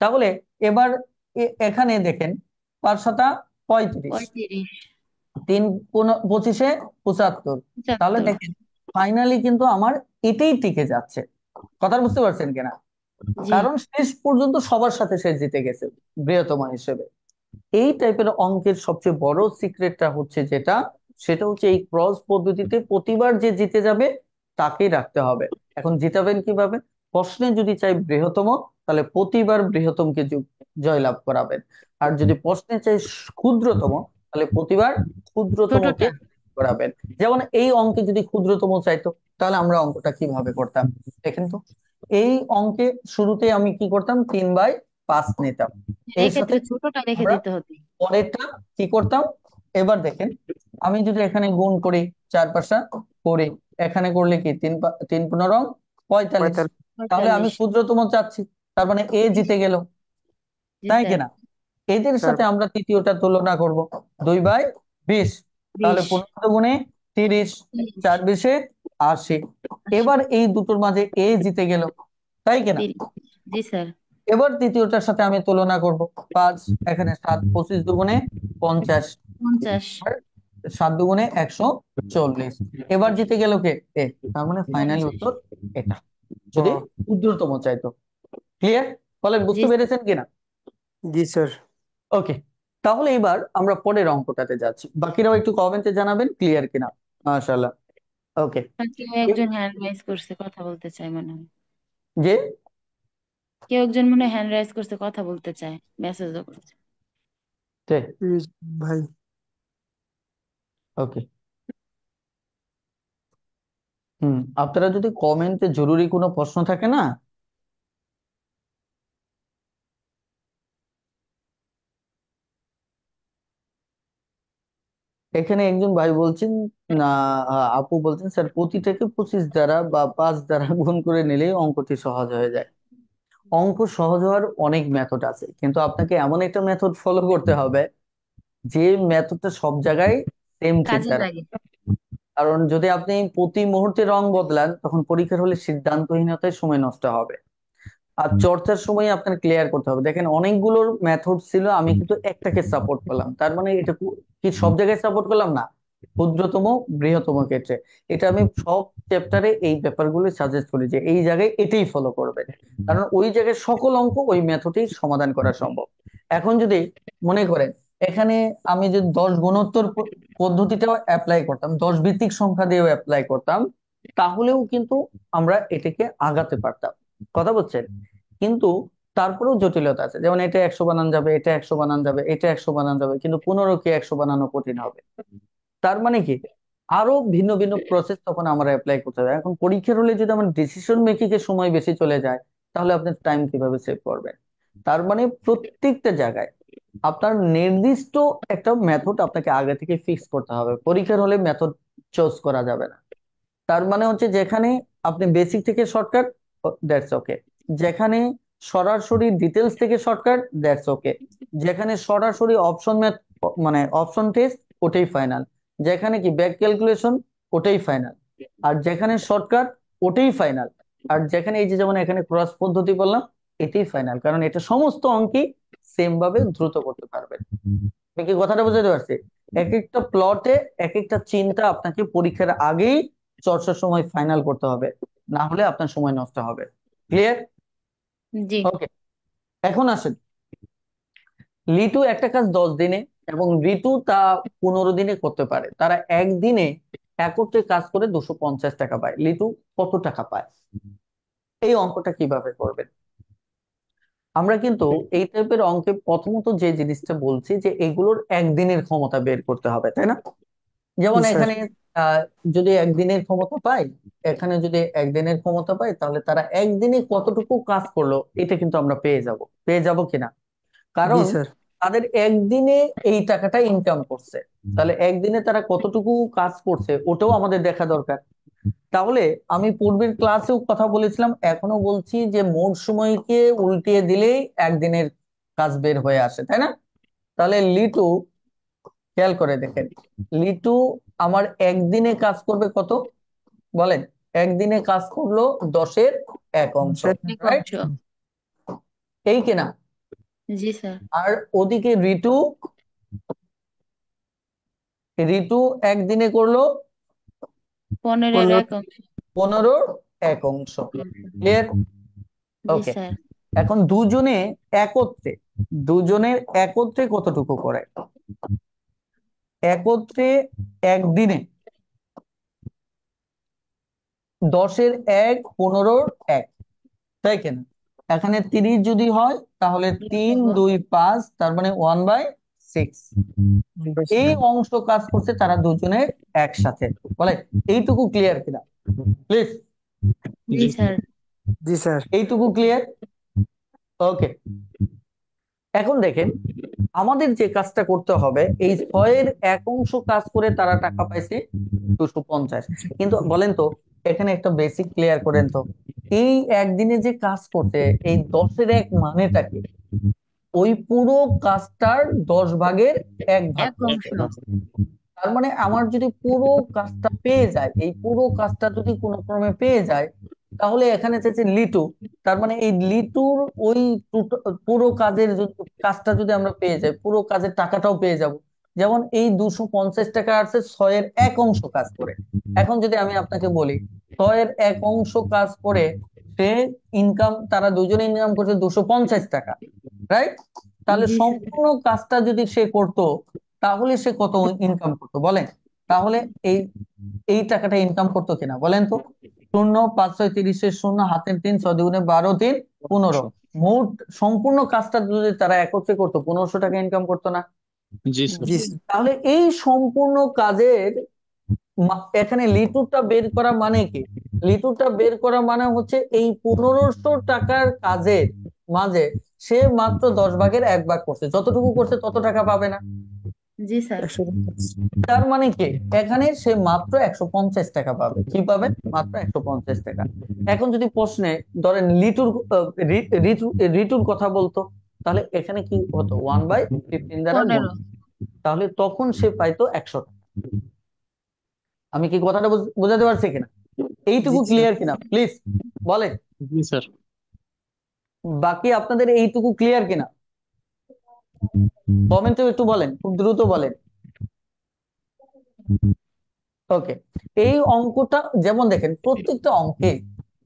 তাহলে এবার এখানে দেখেন 5×7 = 35, 35, 3×25 = 75। তাহলে 75। দেখেন ফাইনালি কিন্তু আমার এটাই টিকে যাচ্ছে। কথা বুঝতে পারছেন কিনা? জি। কারণ শেষ পর্যন্ত সবার সাথে সে জিতে গেছে বৃহত্তম হিসেবে। এই টাইপের অঙ্কের সবচেয়ে বড় সিক্রেটটা হচ্ছে যেটা, সেটা হচ্ছে এই ক্রস পদ্ধতিতে প্রতিবার যে জিতে যাবে তাকেই রাখতে হবে। এখন জিতাবেন কিভাবে? প্রশ্নে যদি চাই বৃহত্তম, তাহলে প্রতিবার বৃহত্তমকে জয়লাভ করাবেন। আর যদি প্রশ্নে চাই ক্ষুদ্রতম, তাহলে প্রতিবার ক্ষুদ্রতমকে ছোটটা। করাবেন। যেমন এই অঙ্কে যদি ক্ষুদ্রতম চাইতো, তাহলে আমরা অঙ্কটা কিভাবে করতাম দেখেন তো। এই অঙ্কে শুরুতে আমি কি করতাম, 3/5 নিতাম। এর সাথে এক্ষেত্রে ছোটটা রেখে আমরা দিতে হতো। পরেরটা কি করতাম, এবার দেখেন আমি যদি এখানে গুণ করি 4×5 করি, এখানে করলে কি 3×15 = 45। 45। তাহলে আমি 45। ক্ষুদ্রতম চাচ্ছি, তার মানে এ জি, জিতে গেল, জি তাই স্যার। কিনা? এদের স্যার সাথে আমরা তৃতীয়টা তুলনা করব, 2/20। তাহলে 20। 15 × 30, 30। 4×20 = 80। 80। এবার এই দুটোর মাঝে এ জিতে গেল, তাই কিনা? 30। জি স্যার। এবার তৃতীয়টার সাথে আমি তুলনা করব, 5, এখানে 7, 25×2 = 50, 50। আর 7×2 = 140। এবার জিতে গেল কে? এ। তার মানে ফাইনালি 50। উত্তর এটা, ও, যদি ক্ষুদ্রতম চাইতো। ক্লিয়ার? বলেন জি বুঝতে স্যার। পেরেছেন কিনা? জি স্যার। ওকে, তাহলে এবার আমরা পরের অঙ্কটাতে যাচ্ছি, বাকিরাও একটু কমেন্টে জানাবেন ক্লিয়ার কিনা। মাশাআল্লাহ। ওকে। আর কেউ একজন হ্যান্ড রাইজ করছে, কথা বলতে চায় মনে হয়। যে কেউ একজন মনে হয় হ্যান্ড রাইজ করছে, কথা বলতে চায়, মেসেজও করছে। প্লিজ ভাই। ওকে। আপনারা যদি কমেন্টে জরুরি কোনো প্রশ্ন থাকে না, এখানে একজন ভাই বলছেন না, আপু বলছেন স্যার প্রতিটাকে 25 দ্বারা বা 5 দ্বারা গুণ করে নিলেই অঙ্কটি সহজ হয়ে যায়। অঙ্ক সহজ হওয়ার অনেক মেথড আছে, কিন্তু আপনাকে এমন একটা মেথড ফলো করতে হবে যে মেথডটা সব জায়গায় সেম কাজে চিন্তা লাগে। রাখবে। কারণ যদি আপনি প্রতি মুহূর্তে রং বদলান, তখন পরীক্ষার হলে সিদ্ধান্তহীনতায় সময় নষ্ট হবে। আর চর্চার সময় আপনার ক্লিয়ার করতে হবে। দেখেন অনেকগুলো মেথড ছিল, আমি কিন্তু একটাকে সাপোর্ট করলাম, তার মানে এটা কি সব জায়গায় সাপোর্ট করলাম না, ক্ষুদ্রতম বৃহত্তম ক্ষেত্রে। এটা আমি সব চ্যাপ্টারে এই ব্যাপারগুলো সাজেস্ট করি যে এই জায়গায় এটাই ফলো করবেন, কারণ ওই জায়গায় সকল অঙ্ক ওই মেথডেই সমাধান করা সম্ভব। এখন যদি মনে করেন এখানে আমি যদি 10 গুণোত্তর পদ্ধতিটাও অ্যাপ্লাই করতাম, 10 ভিত্তিক সংখ্যা দিয়েও অ্যাপ্লাই করতাম, তাহলেও কিন্তু আমরা এটাকে আগাতে পারতাম। কথা বলছেন? কিন্তু তারপরেও জটিলতা আছে, যেমন এটা 100 বানান যাবে, এটা 100 বানান যাবে, এটা 100 বানান যাবে, কিন্তু 15কে 100 বানানো কঠিন হবে। তার মানে কি আরো ভিন্ন ভিন্ন প্রসেস তখন আমরা অ্যাপ্লাই করতে হবে। এখন পরীক্ষার হলে যদি আমার ডিসিশন মেকিং এর সময় বেশি চলে যায়, তাহলে আপনি টাইম কিভাবে সেভ করবেন? তার মানে প্রত্যেকটা জায়গায় আপনার নির্দিষ্ট একটা মেথড আপনাকে আগে থেকে ফিক্স করতে হবে, পরীক্ষার হলে মেথড চুজ করা যাবে না। তার মানে হচ্ছে যেখানে আপনি বেসিক থেকে শর্টকাট, দ্যাটস ওকে। যেখানে সরাসরি ডিটেলস থেকে শর্টকাট, দ্যাটস ওকে। যেখানে সরাসরি অপশন ম্যাথ মানে অপশন টেস্ট, ওটাই ফাইনাল। যেখানে কি ব্যাক ক্যালকুলেশন, ওটাই ফাইনাল। আর যেখানে শর্টকাট, ওটাই ফাইনাল। আর যেখানে এই যে যেমন এখানে ক্রস পদ্ধতি বললাম, এটাই ফাইনাল, কারণ এটা সমস্ত অঙ্কই সেম ভাবে দ্রুত করতে পারবেন। আমি কি কথাটা বুঝাতে পারছি? এক একটা প্লটে এক একটা চিন্তা আপনাকে পরীক্ষার আগেই চর্চার সময় ফাইনাল করতে হবে, না হলে আপনার সময় নষ্ট হবে। ক্লিয়ার? জি। ওকে। এখন আসেন, লিটু একটা কাজ 10 দিনে এবং রিতু তা 15 দিনে করতে পারে। তারা একদিনে একত্রে কাজ করে 250 টাকা পায়। লিটু কত টাকা পায়? এই অঙ্কটা কিভাবে করবেন? আমরা কিন্তু এই টাইপের অঙ্কে প্রথমত যে জিনিসটা বলছি যে এগুলোর একদিনের ক্ষমতা বের করতে হবে, তাই না? জি যেমন স্যার। এখানে আহ যদি একদিনের ক্ষমতা পাই, এখানে যদি একদিনের ক্ষমতা পাই, তাহলে তারা একদিনে কতটুকু কাজ করলো এটা কিন্তু আমরা পেয়ে যাব কিনা। জি কারণ স্যার। তাদের একদিনে এই টাকাটা ইনকাম করছে, তাহলে একদিনে তারা কতটুকু কাজ করছে ওটাও আমাদের দেখা দরকার। তাহলে আমি পূর্বের ক্লাসেও কথা বলেছিলাম, এখনো বলছি যে মোট সময়কে উল্টিয়ে দিলেই একদিনের কাজ বের হয়ে আসে, তাই না? তাহলে লিটু, খেয়াল করে দেখেন, লিটু আমার একদিনে কাজ করবে কত বলেন? একদিনে কাজ করলো 10 এর 1 অংশ, এক রাইট? অংশ। এই কিনা? জি স্যার। আর ওদিকে ঋতু, ঋতু একদিনে করলো 15-এর 1 অংশ। 15-র 1 অংশ। ক্লিয়ার? জি ওকে, স্যার। এখন একত্রে দুজনের একত্রে কতটুকু করে? একত্রে একদিনে 10-এর 1, 15-র 1, তাই কিনা? এখানে 30 যদি হয় তাহলে 3, 2, 5, তার মানে 1/6। এই অংশ কাজ করছে তারা দুজনে একসাথে, বলে এইটুকু ক্লিয়ার কিনা প্লিজ? জি জি স্যার। জি স্যার। এইটুকু ক্লিয়ার? ওকে, এখন দেখেন আমাদের যে কাজটা করতে হবে, এই 6-এর 1 অংশ কাজ করে তারা টাকা পাইছে 250। কিন্তু বলেন তো, এখানে একটা বেসিক ক্লিয়ার করেন তো, এই একদিনে যে কাজ করতে, এই 10-এর 1 মানেটা কি? ওই পুরো কাজটার 10 ভাগের 1 ভাগ এক করতে। অংশ। তার মানে আমার যদি পুরো কাজটা পেয়ে যায়, এই পুরো কাজটা যদি কোনো ক্রমে পেয়ে যায়, তাহলে এখানে চাইছে লিটু, তার মানে এই লিটুর ওই পুরো কাজের কাজটা যদি আমরা পেয়ে যাই, পুরো কাজের টাকাটাও পেয়ে যাব। যেমন এই 250 টাকা আছে 6-এর 1 অংশ কাজ করে। এখন যদি আমি আপনাকে বলি 6-এর 1 অংশ কাজ করে সে ইনকাম, তারা দুজনে ইনকাম করছে 250 টাকা, রাইট? তাহলে জি স্যার। সম্পূর্ণ কাজটা যদি সে করতো, তাহলে সে কত ইনকাম করতো বলেন? তাহলে এই এই টাকাটা ইনকাম করতো কিনা বলেন তো? 0, 5, 6, 30-এর 0, হাতের 3, 6 × 2 = 12, 3, 15। মোট সম্পূর্ণ কাজটা যদি তারা একত্রে করতো, 1500 টাকা ইনকাম করতো না? জি স্যার। জি তাহলে এই সম্পূর্ণ কাজের এখানে লিটুরটা বের করা মানে কি? লিটুরটা বের করা মানে হচ্ছে এই 1500 টাকার কাজের মাঝে সে মাত্র 10 ভাগের 1 ভাগ করছে, যতটুকু করছে তত টাকা পাবে না? জি স্যার। 150। তার মানে কি এখানে সে মাত্র 150 টাকা পাবে। কি পাবে? মাত্র 150 টাকা। এখন যদি প্রশ্নে ধরেন লিটুর ঋতুর কথা বলতো, তাহলে এখানে কি হতো? 1/15 দ্বারা গুণ, 15। তাহলে তখন সে পাইতো 100 টাকা। আমি কি কথাটা বোঝাতে পারছি কিনা? জি এইটুকু স্যার। ক্লিয়ার কিনা প্লিজ বলেন? জি স্যার। বাকি আপনাদের এইটুকু ক্লিয়ার কিনা কমেন্টে একটু বলেন, খুব দ্রুত বলেন। ওকে, এই অঙ্কটা যেমন দেখেন প্রত্যেকটা অঙ্কে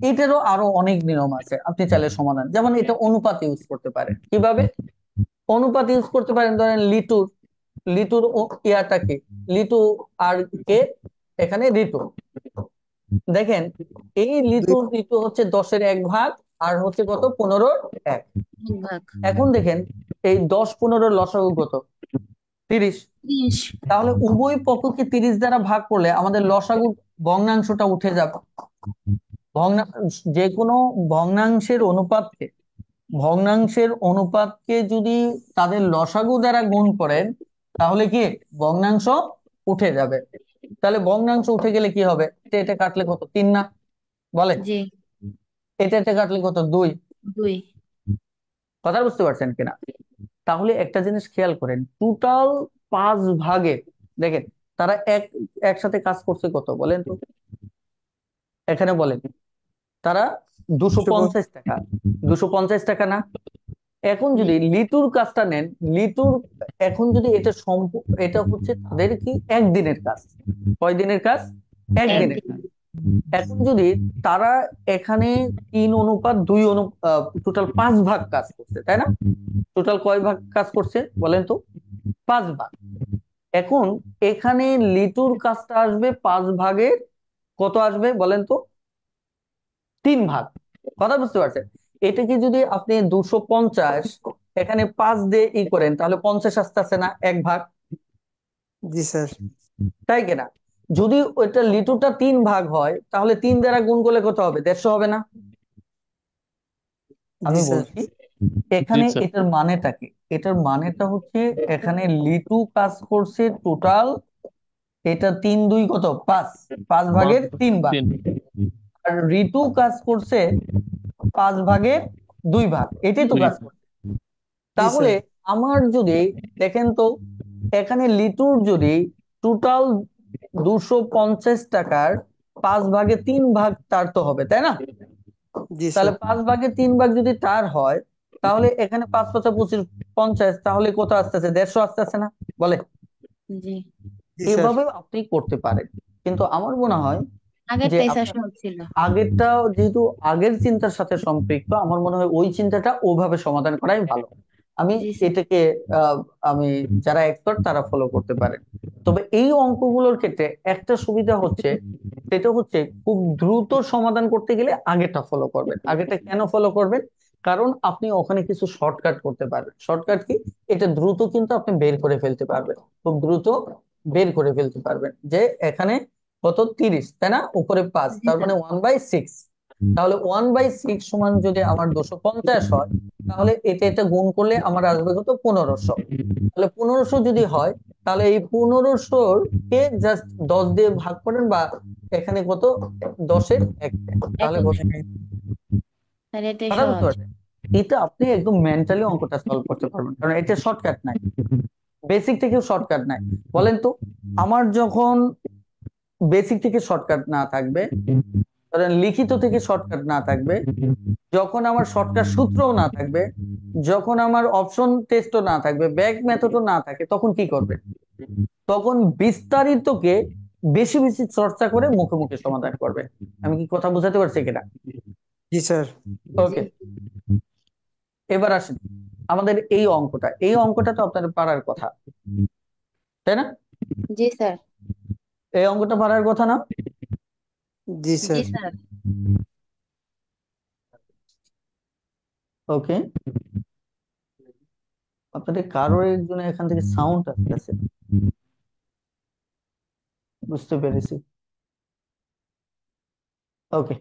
এটারও আরো অনেক নিয়ম আছে, আপনি চাইলে সমাধান, যেমন এটা অনুপাত ইউজ করতে পারেন। কিভাবে অনুপাত ইউজ করতে পারেন? ধরেন লিটুর লিটুর ইয়াটা কি? লিটু আর কে এখানে ঋতু। দেখেন এই দুই ঋতু হচ্ছে 10-এর 1 ভাগ, আর হচ্ছে কত? 15-র 1। 1 ভাগ। এখন দেখেন এই 10, 15-র লসাগু কত? 30। 30। তাহলে উভয় পক্ষকে 30 দ্বারা ভাগ করলে আমাদের লসাগু ভগ্নাংশটা উঠে যাবে। যে কোনো ভগ্নাংশের অনুপাতকে যদি তাদের লসাগু দ্বারা গুণ করেন, তাহলে কি ভগ্নাংশ উঠে যাবে। তাহলে ভগ্নাংশ উঠে গেলে কি হবে? এটা কাটলে কত? 3 না? বলেন। জি। এটা কাটলে কত? 2। 2। কথা বুঝতে পারছেন কিনা? তাহলে একটা জিনিস খেয়াল করেন, টোটাল 5 ভাগে দেখেন তারা একসাথে কাজ করছে কত বলেন তো? এখানে বলেন, তারা 250 টাকা, 250 টাকা না? এখন জি। যদি লিটুর কাজটা নেন, লিটুর এখন যদি এটা হচ্ছে তাদের কি একদিনের কাজ। কয় দিনের কাজ? একদিনের একদিন। কাজ। এখন যদি তারা এখানে 3:2 টোটাল 5 ভাগ কাজ করছে, তাই না? টোটাল কয় ভাগ কাজ করছে বলেন তো? 5 ভাগ। এখন এখানে লিটুর কাজটা আসবে 5 ভাগের কত আসবে বলেন তো? 3 ভাগ। কথা বুঝতে পারছেন? এটাকে যদি আপনি 250 এখানে 5 দিয়ে করেন, তাহলে 50 আসতে আসে না 1 ভাগ? জি স্যার। তাই কিনা? যদি ওইটা লিটুটা 3 ভাগ হয়, তাহলে 3 দ্বারা গুণ করলে কত হবে? 150 হবে না? জি আমি স্যার। বলছি জি এখানে স্যার। এটার মানেটা কি? এটার মানেটা হচ্ছে এখানে লিটু কাজ করছে টোটাল, এটা 3, 2 কত? 5, 5 ভাগের 3 ভাগ। 3। আর ঋতু কাজ করছে 5 ভাগের 2 ভাগ, এটাই তো 2 কাজ ভাগ। করছে। জি তাহলে স্যার। আমার যদি দেখেন তো, এখানে লিটুর যদি টোটাল 250 টাকার 5/3 ভাগ তার তো হবে, তাই না? জি তাহলে স্যার। 5/3 ভাগ যদি তার হয়, তাহলে এখানে 5×5 = 25, 50, তাহলে কত আসতেছে? 150 আসতেছে না? বলে জি, জি স্যার। এভাবেও আপনি করতে পারেন, কিন্তু আমার মনে হয় যে আগেরটাই স্যার আপনার সহজ ছিল। আগেরটা যেহেতু আগের চিন্তার সাথে সম্পৃক্ত, আমার মনে হয় ওই চিন্তাটা ওভাবে সমাধান করাই ভালো। আমি জি স্যার। এটাকে আমি যারা এক্সপার্ট তারা ফলো করতে পারেন। তবে এই অঙ্কগুলোর ক্ষেত্রে একটা সুবিধা হচ্ছে, সেটা হচ্ছে খুব দ্রুত সমাধান করতে গেলে আগেরটা ফলো করবেন। আগেরটা কেন ফলো করবেন? কারণ আপনি ওখানে কিছু শর্টকাট করতে পারবেন। Shortcut key? এটা দ্রুত কিন্তু আপনি বের করে ফেলতে পারবেন, খুব দ্রুত বের করে ফেলতে পারবেন। যে এখানে কত? 30, তাই না? উপরে 5, জি তার স্যার। মানে 1/6। তাহলে 1/6 সমান যদি আমার 250 হয়, তাহলে এটা গুণ করলে আমার আসবে কত? 1500। তাহলে 1500 যদি হয়, তাহলে এই 1500 কে জাস্ট 10 দিয়ে ভাগ করেন, বা এখানে কত? 10-এর 1, তাহলে একক। কত? স্যার এটাই কথা বুঝতে সহজ। পারছেন? এটা আপনি একদম মেন্টালি অঙ্কটা সলভ করতে পারবেন, কারণ এটা শর্টকাট নাই, বেসিক থেকেও শর্টকাট নাই। বলেন তো, আমার যখন বেসিক থেকে শর্টকাট না থাকবে, ধরেন লিখিত থেকে শর্টকাট না থাকবে, যখন আমার শর্টকাট সূত্রও না থাকবে, যখন আমার অপশন টেস্টও না থাকবে, ব্যাক মেথডও না থাকে, তখন কি করবে? তখন বিস্তারিতকে বেশি বেশি চর্চা করে মুখে মুখে সমাধান করবে। আমি কি কথা বোঝাতে পারছি কিনা? জি স্যার। জি। ওকে, এবার আসেন আমাদের এই অঙ্কটা তো আপনার পারার কথা, তাই না? জি স্যার। এই অঙ্কটা পারার কথা না? জি জি স্যার। স্যার। ওকে, আপনাদের কারোর একজন এখান থেকে সাউন্ড আসতেছে, বুঝতে পেরেছি। ওকে,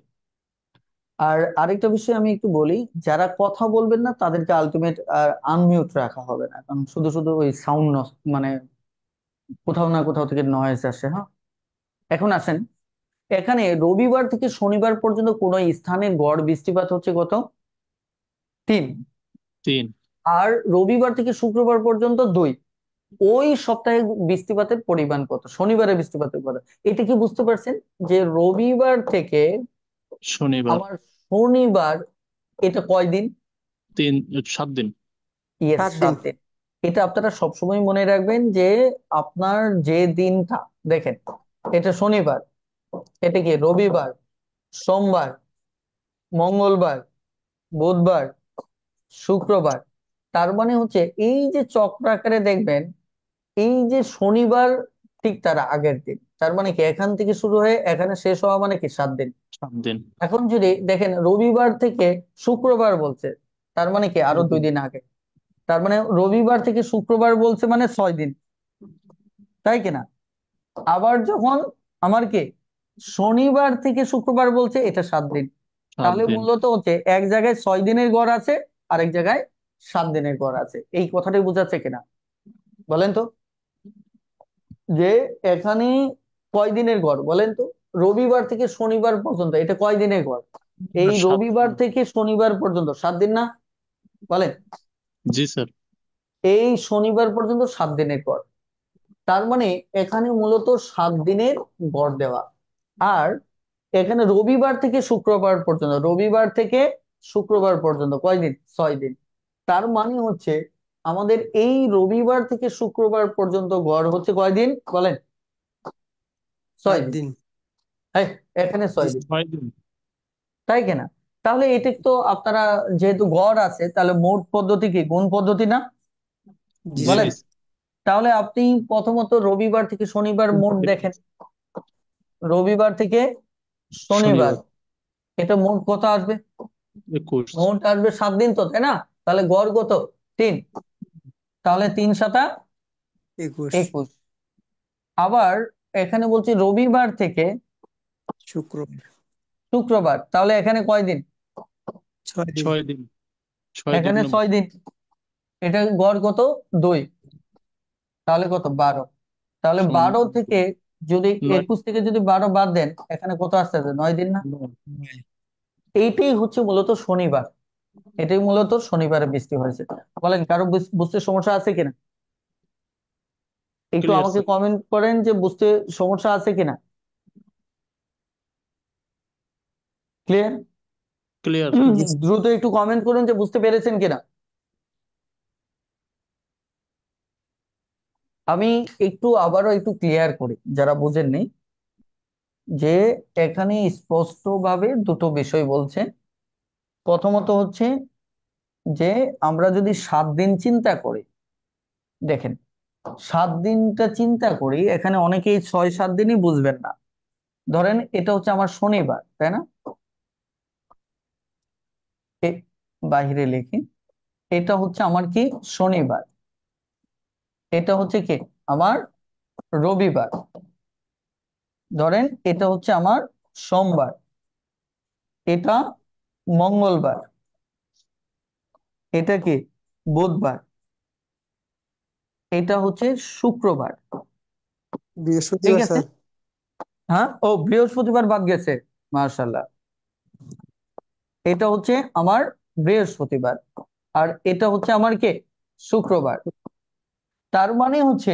আর আরেকটা বিষয় আমি একটু বলি, যারা কথা বলবেন না তাদেরকে আলটিমেট আনমিউট রাখা হবে না, কারণ শুধু শুধু ওই সাউন্ড মানে কোথাও না কোথাও থেকে নয়েজ আসে। হ্যাঁ, এখন আসেন, এখানে রবিবার থেকে শনিবার পর্যন্ত কোন স্থানে গড় বৃষ্টিপাত হচ্ছে কত? 3। 3। আর রবিবার থেকে শুক্রবার পর্যন্ত 2। ওই সপ্তাহে বৃষ্টিপাতের পরিমাণ কত? শনিবারে বৃষ্টিপাতের কত? এটা কি বুঝতে পারছেন যে রবিবার থেকে শনিবার। আমার শনিবার, এটা কয় দিন? 7 দিন। ইয়েস, 7 দিন। 7 দিন। এটা আপনারা সবসময় মনে রাখবেন যে আপনার যে দিনটা, দেখেন এটা শনিবার, এটা কি রবিবার, সোমবার, মঙ্গলবার, বুধবার, শুক্রবার। তার মানে হচ্ছে এই যে চক্রাকারে দেখবেন, এই যে শনিবার ঠিক তার আগের দিন, তার মানে কি এখান থেকে শুরু হয়ে এখানে শেষ হওয়া মানে কি 7 দিন। 7 দিন। এখন যদি দেখেন রবিবার থেকে শুক্রবার বলছে, তার মানে কি আরো 2 দিন আগে। তার মানে রবিবার থেকে শুক্রবার বলছে মানে 6 দিন, তাই কিনা? আবার যখন আমার কি শনিবার থেকে শুক্রবার বলছে, এটা 7 দিন। সাত তাহলে দিন মূলত হচ্ছে এক জায়গায় 6 দিনের গড় আছে, আরেক জায়গায় 7 দিনের গড় আছে। এই কথাটাই বোঝাচ্ছে কিনা বলেন তো? যে এখানে কয় দিনের গড় বলেন তো? রবিবার থেকে শনিবার পর্যন্ত এটা কয় দিনের গড়? এই 7 দিন। রবিবার থেকে শনিবার পর্যন্ত 7 দিন না? বলেন, জি স্যার। এই শনিবার পর্যন্ত 7 দিনের গড়। তার মানে এখানে মূলত 7 দিনের গড় দেওয়া। আর এখানে রবিবার থেকে শুক্রবার পর্যন্ত, রবিবার থেকে শুক্রবার পর্যন্ত কয়দিন? 6 দিন। তার মানে হচ্ছে আমাদের এই রবিবার থেকে শুক্রবার পর্যন্ত গড় হচ্ছে কয়দিন বলেন? 7 6 দিন। দিন। হ্যাঁ, এখানে জি 6 দিন, 6 দিন। তাই কিনা? তাহলে এটা তো আপনারা, যেহেতু গড় আছে, তাহলে মোট পদ্ধতি কি গুণ পদ্ধতি না? জি জি। বলেন। স্যার। তাহলে আপনি প্রথমত রবিবার থেকে শনিবার মোট দেখেন, রবিবার থেকে শনিবার শনিবার এটা মোট কত আসবে? 21। মোট আসবে 7 দিন তো, তাই না? তাহলে গড় কত? 3। তাহলে 3×7 = 21। 21। আবার এখানে বলছি রবিবার থেকে শুক্রবার। শুক্রবার, তাহলে এখানে কয়দিন? 6 দিন। 6 দিন। 6 এখানে দুগুণে 6 দিন। এটা গড় কত? 2। তাহলে কত? 12। তাহলে শূন্য। 12 থেকে যদি 9। 21 থেকে যদি 12 বাদ দেন, এখানে কত আসতেছে? 9 দিন না? 9। এইটাই হচ্ছে মূলত শনিবার। এটাই মূলত শনিবারে বৃষ্টি হয়েছে। বলেন, কারো বুঝতে সমস্যা আছে কিনা? একটু ক্লিয়ার আমাকে স্যার। কমেন্ট করেন যে বুঝতে সমস্যা আছে কিনা। ক্লিয়ার? ক্লিয়ার। জি স্যার। দ্রুত একটু কমেন্ট করুন যে বুঝতে পেরেছেন কিনা। আমি একটু আবারও একটু ক্লিয়ার করি যারা বুঝেননি, যে এখানে স্পষ্টভাবে দুটো বিষয় বলছে। প্রথমত হচ্ছে যে আমরা যদি 7 দিন চিন্তা করি, দেখেন 7 দিনটা চিন্তা করি, এখানে অনেকেই 6-7 দিনই বুঝবেন না। ধরেন এটা হচ্ছে আমার শনিবার, তাই না? বাহিরে লিখি, এটা হচ্ছে আমার কি শনিবার, এটা হচ্ছে কি আমার রবিবার, ধরেন এটা হচ্ছে আমার সোমবার, এটা মঙ্গলবার, এটা কি বুধবার, এটা হচ্ছে শুক্রবার। ঠিক বৃহস্পতিবার আছে। স্যার। হ্যাঁ, ও বৃহস্পতিবার বাদ গেছে, মার্শাল্লাহ। এটা হচ্ছে আমার বৃহস্পতিবার, আর এটা হচ্ছে আমার কে শুক্রবার। তার মানে হচ্ছে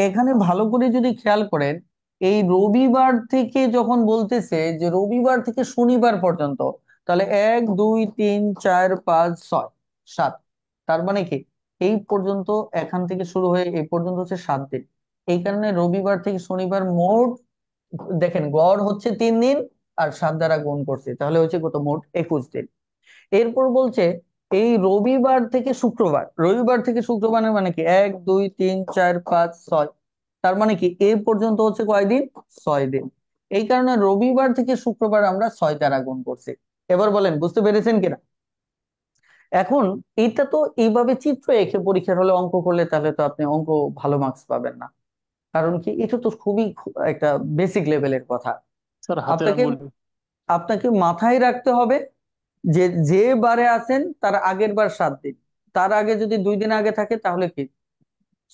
এখানে ভালো করে যদি খেয়াল করেন, এই রবিবার থেকে যখন বলতেছে যে রবিবার থেকে শনিবার পর্যন্ত, তাহলে 1 2 3 4 5 6 7, তার মানে কি এই পর্যন্ত, এখান থেকে শুরু হয়ে এই পর্যন্ত হচ্ছে 7 দিন। এই কারণে রবিবার থেকে শনিবার মোট, দেখেন গড় হচ্ছে 3 দিন, আর 7 দ্বারা গুণ করছে, তাহলে হচ্ছে কত, মোট 21 দিন। এরপর বলছে এই রবিবার থেকে শুক্রবার, রবিবার থেকে শুক্রবারের মানে কি 1 2 3 4 5 6, তার মানে কি এ পর্যন্ত হচ্ছে কয়দিন, 6 দিন। এই কারণে রবিবার থেকে শুক্রবার আমরা 6 দ্বারা গুণ করছি। এবার বলেন বুঝতে পেরেছেন কিনা। এখন এটা তো এইভাবে চিত্র এঁকে পরীক্ষার হলে অঙ্ক করলে তাহলে তো আপনি অঙ্ক ভালো মার্কস পাবেন না। কারণ কি এটা তো খুবই একটা বেসিক লেভেলের কথা। স্যার হাতের আপনাকে আঙ্গুল। আপনাকে মাথায় রাখতে হবে যে যে বারে আছেন তার আগের বার 7 দিন, তার আগে যদি 2 দিন আগে থাকে তাহলে কি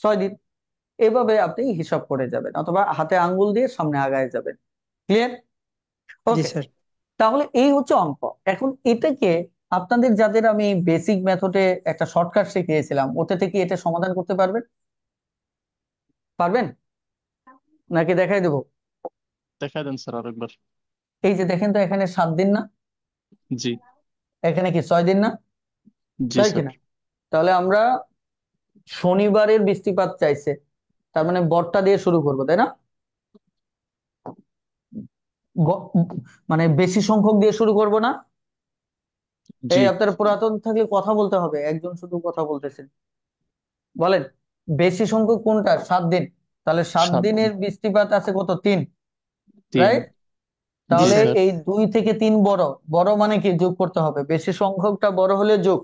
6 দিন। এভাবে আপনি হিসাব করে যাবেন, অথবা হাতে আঙ্গুল দিয়ে সামনে আগায় যাবেন। ক্লিয়ার? জি ওকে। স্যার। তাহলে এই হচ্ছে অঙ্ক। এখন এটাকে আপনাদের যাদের আমি বেসিক মেথডে একটা শর্টকাট শিখিয়েছিলাম, ওটা থেকে এটা সমাধান করতে পারবেন? পারবেন নাকি দেখাই দেবো? দেখাই দেন স্যার আরেকবার। এই যে দেখেন তো, এখানে 7 দিন না, জি। এখানে কি 6 দিন না, জি তাই স্যার। কিনা? তাহলে আমরা শনিবারের বৃষ্টিপাত চাইছে, তার মানে বর্ষা দিয়ে শুরু করবো, তাই না? ব- মানে বেশি সংখ্যক দিয়ে শুরু করব না। জি। এই আপনার পুরাতন থাকলে কথা বলতে হবে, একজন শুধু কথা বলতেছেন। বলেন বেশি সংখ্যক কোনটা, 7 দিন। তাহলে সাত 7 দিন। দিনের বৃষ্টিপাত আছে কত, 3, 3। রাইট? জি তাহলে স্যার। এই 2 থেকে 3 বড়, বড় মানে কি যোগ করতে হবে, বেশি সংখ্যকটা বড় হলে যোগ।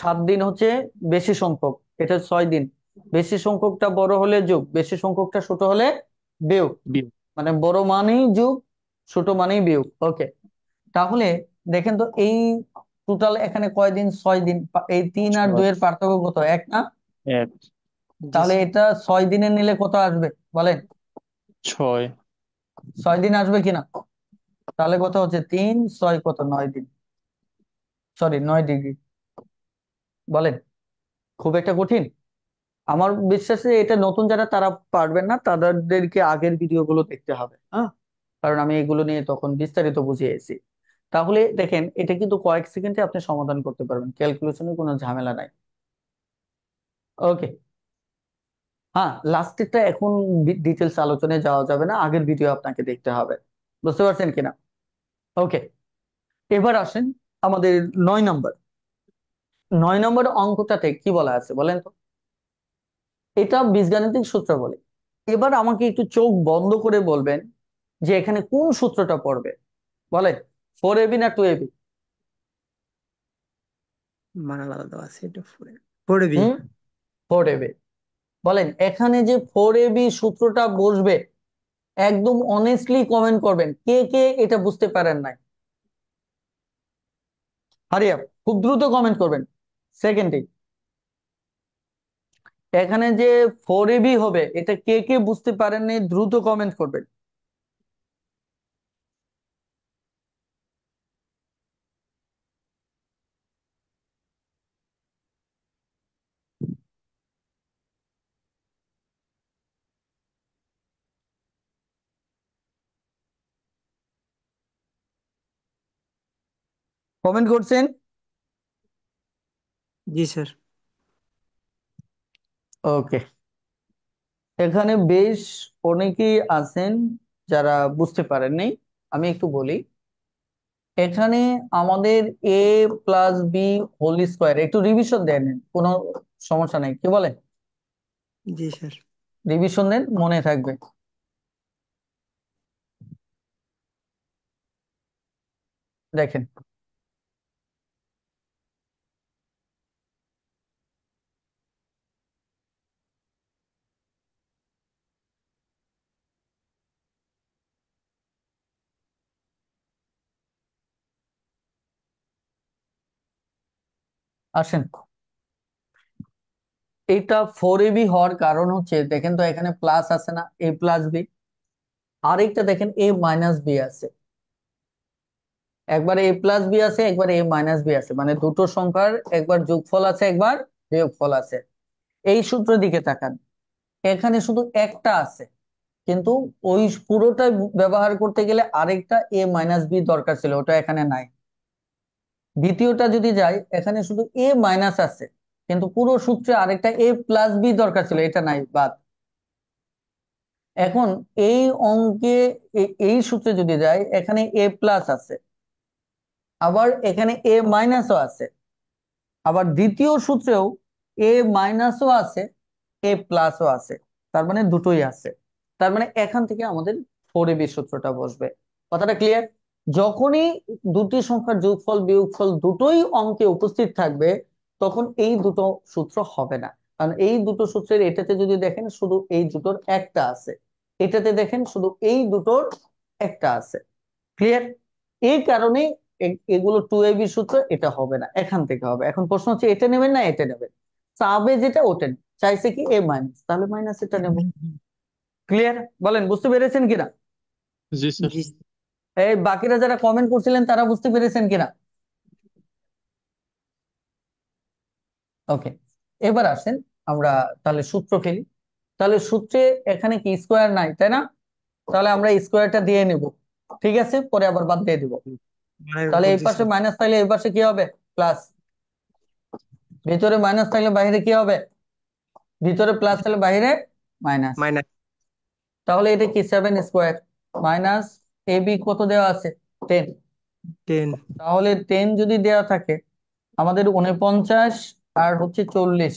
7 দিন হচ্ছে বেশি সংখ্যক, এটা 6 দিন। বেশি সংখ্যকটা বড় হলে যোগ, বেশি সংখ্যকটা ছোট হলে বিয়োগ। বিয়োগ। মানে বড় মানেই যোগ, ছোট মানেই বিয়োগ। ওকে। তাহলে দেখেন তো এই টোটাল এখানে কয়দিন, 6 দিন। এই 3 আর 2 এর পার্থক্য কত, 1 না? 1। জি তাহলে স্যার। এটা 6 দিনের নিলে কত আসবে বলেন? 6। 6 দিন আসবে কিনা? তাহলে কত হচ্ছে, 3 6 কত, 9 দিন, সরি 9 ডিগ্রি। বলেন খুব একটা কঠিন? আমার বিশ্বাসে এটা নতুন যারা তারা পারবেন না, তাদেরকে আগের ভিডিও গুলো দেখতে হবে, হ্যাঁ। কারণ আমি এগুলো নিয়ে তখন বিস্তারিত বুঝিয়েছি। তাহলে দেখেন এটা কিন্তু কয়েক সেকেন্ডে আপনি সমাধান করতে পারবেন, ক্যালকুলেশনের কোনো ঝামেলা নাই। ওকে। হ্যাঁ, লাস্টেরটা এখন ডিটেলস আলোচনায় যাওয়া যাবে না, আগের ভিডিও আপনাকে দেখতে হবে। বুঝতে পারছেন কিনা? ওকে। এবার আসেন আমাদের 9 নম্বর। 9 নম্বর অঙ্কটাতে কি বলা আছে বলেন তো। এটা বীজগাণিতিক সূত্র বলে। এবার আমাকে একটু চোখ বন্ধ করে বলবেন যে এখানে কোন সূত্রটা পড়বে। বলেন 4ab না 2ab? মান আলাদা দেওয়া আছে, এটা ফোরে বি। হুম, 4ab। বলেন এখানে যে 4ab সূত্রটা বসবে, একদম অনেস্টলি কমেন্ট করবেন কে কে এটা বুঝতে পারেন নাই। হারিয়া খুব দ্রুত কমেন্ট করবেন, সেকেন্ডে। এখানে যে 4ab হবে, এটা কে কে বুঝতে পারেননি, দ্রুত কমেন্ট করবেন। কমেন্ট করছেন? জি স্যার। ওকে, এখানে বেশ অনেকেই আছেন যারা বুঝতে পারেননি। আমি একটু বলি, এখানে আমাদের এ প্লাস বি হোল স্কোয়ার, একটু রিভিশন দেন, কোনো সমস্যা নেই, কি বলেন? জি স্যার। রিভিশন দেন, মনে থাকবে। দেখেন, আসেন, এটা 4ab হওয়ার কারণ হচ্ছে, দেখেন তো এখানে প্লাস আছে না, এ প্লাস বি, আরেকটা দেখেন এ মাইনাস বি আছে, একবার এ প্লাস বি আছে, একবার এ মাইনাস বি আছে, মানে দুটো সংখ্যার একবার যোগফল আছে, একবার বিয়োগফল আছে। এই সূত্রের দিকে তাকান, এখানে শুধু একটা আছে, কিন্তু ওই পুরোটা ব্যবহার করতে গেলে আরেকটা এ মাইনাস বি দরকার ছিল, ওটা এখানে নাই। দ্বিতীয়টা যদি যাই, এখানে শুধু এ মাইনাস আছে, কিন্তু পুরো সূত্রে আরেকটা এ প্লাস বি দরকার ছিল, এটা নাই, বাদ। এখন এই অঙ্কে এই সূত্রে যদি যাই, এখানে এ প্লাস আছে, আবার এখানে এ মাইনাসও আছে, আবার দ্বিতীয় সূত্রেও এ মাইনাসও আছে, এ প্লাসও আছে, তার মানে দুটোই আছে। তার মানে এখান থেকে আমাদের 4ab সূত্রটা বসবে। কথাটা ক্লিয়ার? যখনই দুটি সংখ্যার যোগফল বিয়োগফল দুটোই অঙ্কে উপস্থিত থাকবে, তখন এই দুটো সূত্র হবে না। কারণ এই দুটো সূত্রের, এটাতে যদি দেখেন শুধু এই দুটোর একটা আছে, এটাতে দেখেন শুধু এই দুটোর একটা আছে। ক্লিয়ার? এই কারণে এগুলো 2ab সূত্র, এটা হবে না, এখান থেকে হবে। এখন প্রশ্ন হচ্ছে এটা নেবেন না এটা নেবেন, চাবে যেটা ওটা নেবেন। চাইছে কি এ মাইনাস, তাহলে মাইনাস এটা নেব। ক্লিয়ার? বলেন, বুঝতে পেরেছেন কিনা? জি স্যার। জি। এই বাকিরা যারা কমেন্ট করছিলেন তারা বুঝতে পেরেছেন কিনা? ওকে, এবার আসেন আমরা তাহলে সূত্র ফেলি। তাহলে সূত্রে এখানে কি স্কোয়ার নাই, তাই না? তাহলে আমরা স্কোয়ারটা দিয়ে নেব, ঠিক আছে, পরে আবার বাদ দিয়ে দিব। মানের তাহলে উপর এই জি পাশে স্যার। মাইনাস থাকলে এই পাশে কি হবে? প্লাস। ভিতরে মাইনাস থাকলে বাইরে কি হবে? ভিতরে প্লাস থাকলে বাইরে মাইনাস। মাইনাস তাহলে এটা কি 7 স্কোয়ার মাইনাস এ বি কত দেওয়া আছে? 10। 10। তাহলে 10 যদি দেওয়া থাকে, আমাদের 49 আর হচ্ছে 40,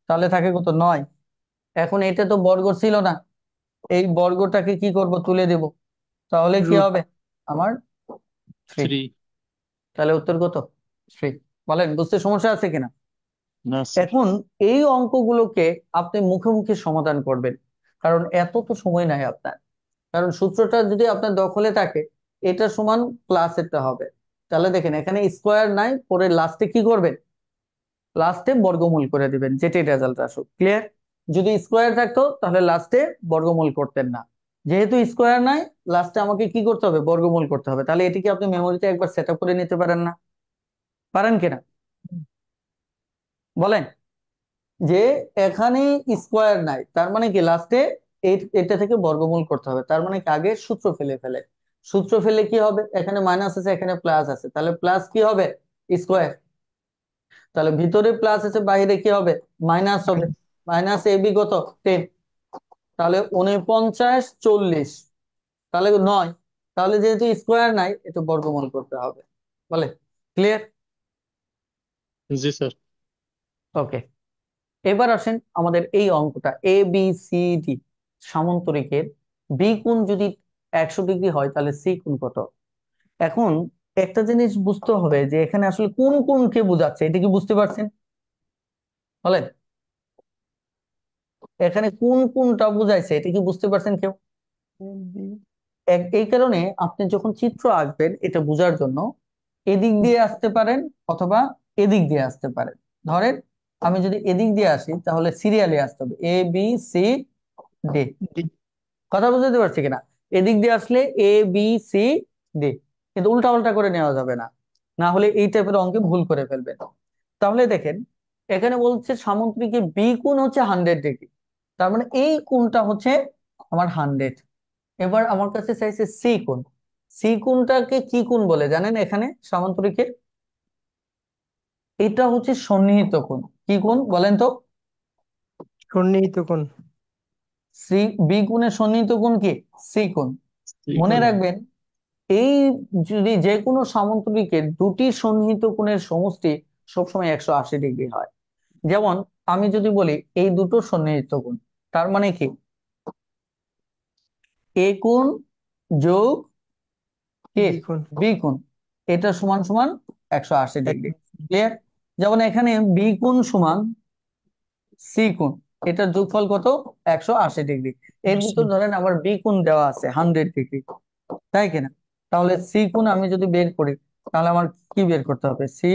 তাহলে থাকে কত? 9। এখন এটা তো বর্গ ছিল না, এই বর্গটাকে কি করব? তুলে দেব, তাহলে কি রুট হবে আমার? 3। 3। তাহলে উত্তর কত? 3। বলেন, বুঝতে সমস্যা আছে কিনা? না স্যার। এখন এই অঙ্কগুলোকে আপনি মুখে মুখে সমাধান করবেন, কারণ এত তো সময় নাই আপনার। কারণ সূত্রটা যদি আপনার দখলে থাকে, এটা সমান প্লাস এটা হবে। তাহলে দেখেন, এখানে স্কোয়ার নাই, পরে লাস্টে কি করবেন? লাস্টে বর্গমূল করে দিবেন, যেটাই রেজাল্ট আসুক। ক্লিয়ার? যদি স্কোয়ার থাকতো তাহলে লাস্টে বর্গমূল করতেন না। যেহেতু স্কোয়ার নাই, লাস্টে আমাকে কি করতে হবে? বর্গমূল করতে হবে। তাহলে এটিকে আপনি মেমোরিতে একবার সেট আপ করে নিতে পারেন না? পারেন কিনা বলেন? যে এখানে স্কোয়ার নাই, তার মানে কি লাস্টে এটা থেকে বর্গমূল করতে হবে। তার মানে কি আগে সূত্র ফেলে ফেলে, সূত্র ফেলে কি হবে? এখানে মাইনাস আছে, এখানে প্লাস আছে, তাহলে প্লাস কি হবে? স্কোয়ার। তাহলে ভিতরে প্লাস আছে, বাইরে কি হবে? মাইনাস হবে। মাইনাস এ বি কত? 10। তাহলে 49 40, তাহলে 9। তাহলে যেহেতু স্কোয়ার নাই, এটা বর্গমূল করতে হবে। বলে? ক্লিয়ার? জি স্যার। ওকে, এবার আসেন আমাদের এই অঙ্কটা, A B C D সামান্তরিকের B কোণ যদি 100 ডিগ্রি হয়, তাহলে সি কোণ কত? এখন একটা জিনিস বুঝতে হবে যে এখানে আসলে কোন কোণকে বোঝাচ্ছে, এটা কি বুঝতে পারছেন? বলেন, এখানে কোন কোণটা বোঝাইছে, এটা কি বুঝতে পারছেন কেউ? এই কারণে আপনি যখন চিত্র আঁকবেন, এটা বোঝার জন্য এদিক দিয়ে আসতে পারেন অথবা এদিক দিয়ে আসতে পারেন। ধরেন আমি যদি এদিক দিয়ে আসি, তাহলে সিরিয়ালি আসতে হবে, A B C D. D. কথা বুঝতে পারছি কিনা? এদিক দিয়ে আসলে এ বি সি ডি, কিন্তু উল্টা পাল্টা করে নেওয়া যাবে না, না হলে এই টাইপের অঙ্কে ভুল করে ফেলবেন। তাহলে দেখেন, এখানে বলছে সামুদ্রিকে বি কোণ হচ্ছে 100 ডিগ্রি, তার মানে এই কোণটা হচ্ছে আমার 100। এবার আমার কাছে চাইছে সি কোণ, সি কোণটাকে কি কোণ বলে জানেন? এখানে সামান্তরিকের এটা হচ্ছে সন্নিহিত কোণ। কি কোণ বলেন তো? সন্নিহিত কোণ। সি বি কোণের সন্নিহিত কোণ কি? সি কোণ। মনে কোণ। রাখবেন, এই যদি যে কোনো সামান্তরিকের দুটি সন্নিহিত কোণের সমষ্টি সবসময় 180 ডিগ্রি হয়। যেমন আমি যদি বলি এই দুটো সন্নিহিত কোণ, তার মানে কি এ কোণ যোগ কে বি কোণ। বি কোণ, এটা সমান সমান 180 ডিগ্রি। ক্লিয়ার? যেমন এখানে বি কোণ সমান সি কোণ, এটার যোগফল কত? 180 ডিগ্রি। এর ভিতর ধরেন আমার বি কোণ দেওয়া আছে 100 ডিগ্রি, তাই কিনা? তাহলে সি কোণ আমি যদি বের করি, তাহলে আমার কি বের করতে হবে? সি